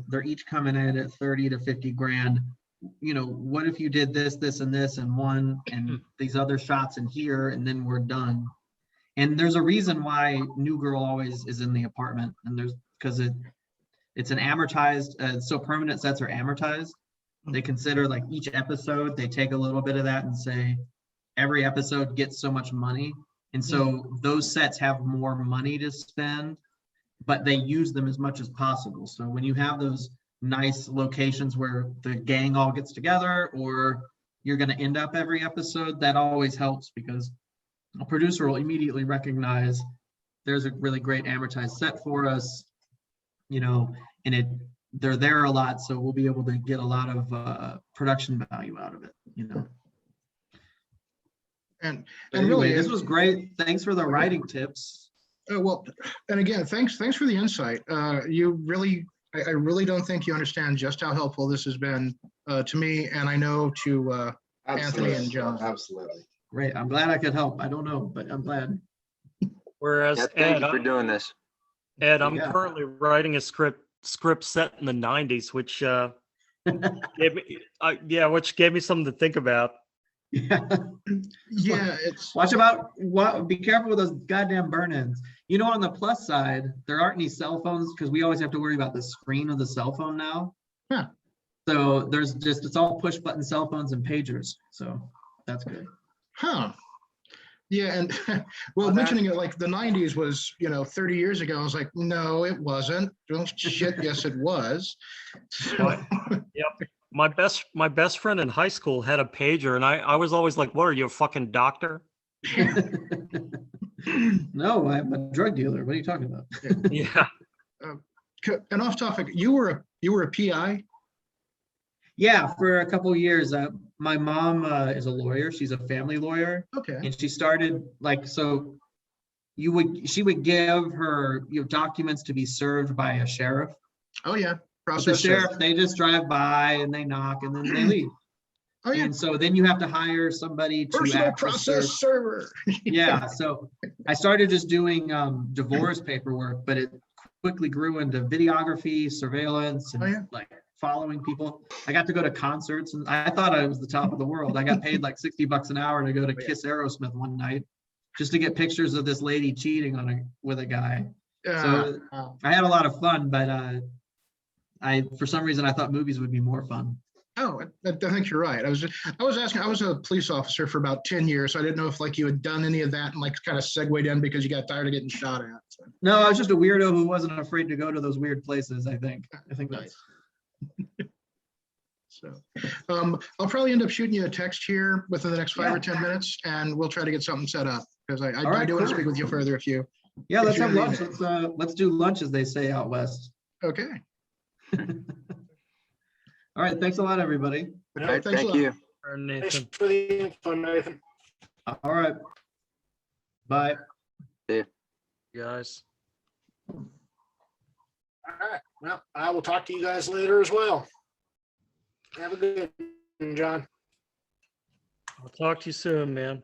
they're each coming in at 30 to 50 grand. What if you did this, this, and this, and one, and these other shots in here, and then we're done. And there's a reason why New Girl always is in the apartment, and because it's an amortized, so permanent sets are amortized. They consider like each episode, they take a little bit of that and say, every episode gets so much money. And so those sets have more money to spend, but they use them as much as possible. So when you have those nice locations where the gang all gets together, or you're going to end up every episode, that always helps, because a producer will immediately recognize there's a really great amortized set for us, and they're there a lot, so we'll be able to get a lot of production value out of it, And Anyway, really, this was great. Thanks for the writing tips. well, and again, thanks for the insight. You really, I really don't think you understand just how helpful this has been to me, and I know to Anthony and John. Absolutely. Great. I'm glad I could help. I don't know, but I'm glad. whereas Yeah, thank Ed, you for doing this. Ed, I'm Yeah. currently writing a script set in the 90s, which which gave me something to think about. Yeah. Yeah, it's Be careful with those goddamn burn-ins. On the plus side, there aren't any cell phones, because we always have to worry about the screen of the cell phone now. Huh. So it's all push button cell phones and pagers. So that's good. huh. Yeah, and well, Well, mentioning it like the 90s was, 30 years ago, I was like, no, it wasn't. Well, shit, yes, it was. So, My best friend in high school had a pager, and I was always like, "What are you, a fucking doctor?" No, I'm a drug dealer. What are you talking about? Yeah. and off topic, you were a PI? Yeah, for a couple of years. My mom is a lawyer. She's a family lawyer. Okay. And she started she would give her documents to be served by a sheriff. Oh, yeah, But the Process server. sheriff, they just drive by and they knock and then they leave. Oh, yeah. And so then you have to hire somebody to Personal actually serve. process server. Yeah, so I started just doing divorce paperwork, but it quickly grew into videography, surveillance, Oh, yeah. and like following people. I got to go to concerts and I thought I was the top of the world. I got paid like $60 an hour to go to Oh, yeah. Kiss Aerosmith one night just to get pictures of this lady cheating with a guy. So I had a lot of fun, but for some reason I thought movies would be more fun. Oh, I think you're right. I was asking, I was a police officer for about 10 years. So I didn't know if like you had done any of that and like kind of segued in because you got tired of getting shot at. So. No, I was just a weirdo who wasn't afraid to go to those weird places, I think. I think that's So I'll probably end up shooting you a text here within the next 5 Yeah. or 10 minutes, and we'll try to get something set up because I All right, do want to cool. speak with you further if you. yeah, If let's you're have lunch. leaving. Let's do lunch, as they say out west. Okay. All right, thanks a lot, everybody. All right, Thanks a thank lot. you. Or Thanks Nathan. for the info, Nathan. All right. Bye. Guys. All right. Well, I will talk to you guys later as well. Have a good one, John. I'll talk to you soon, man.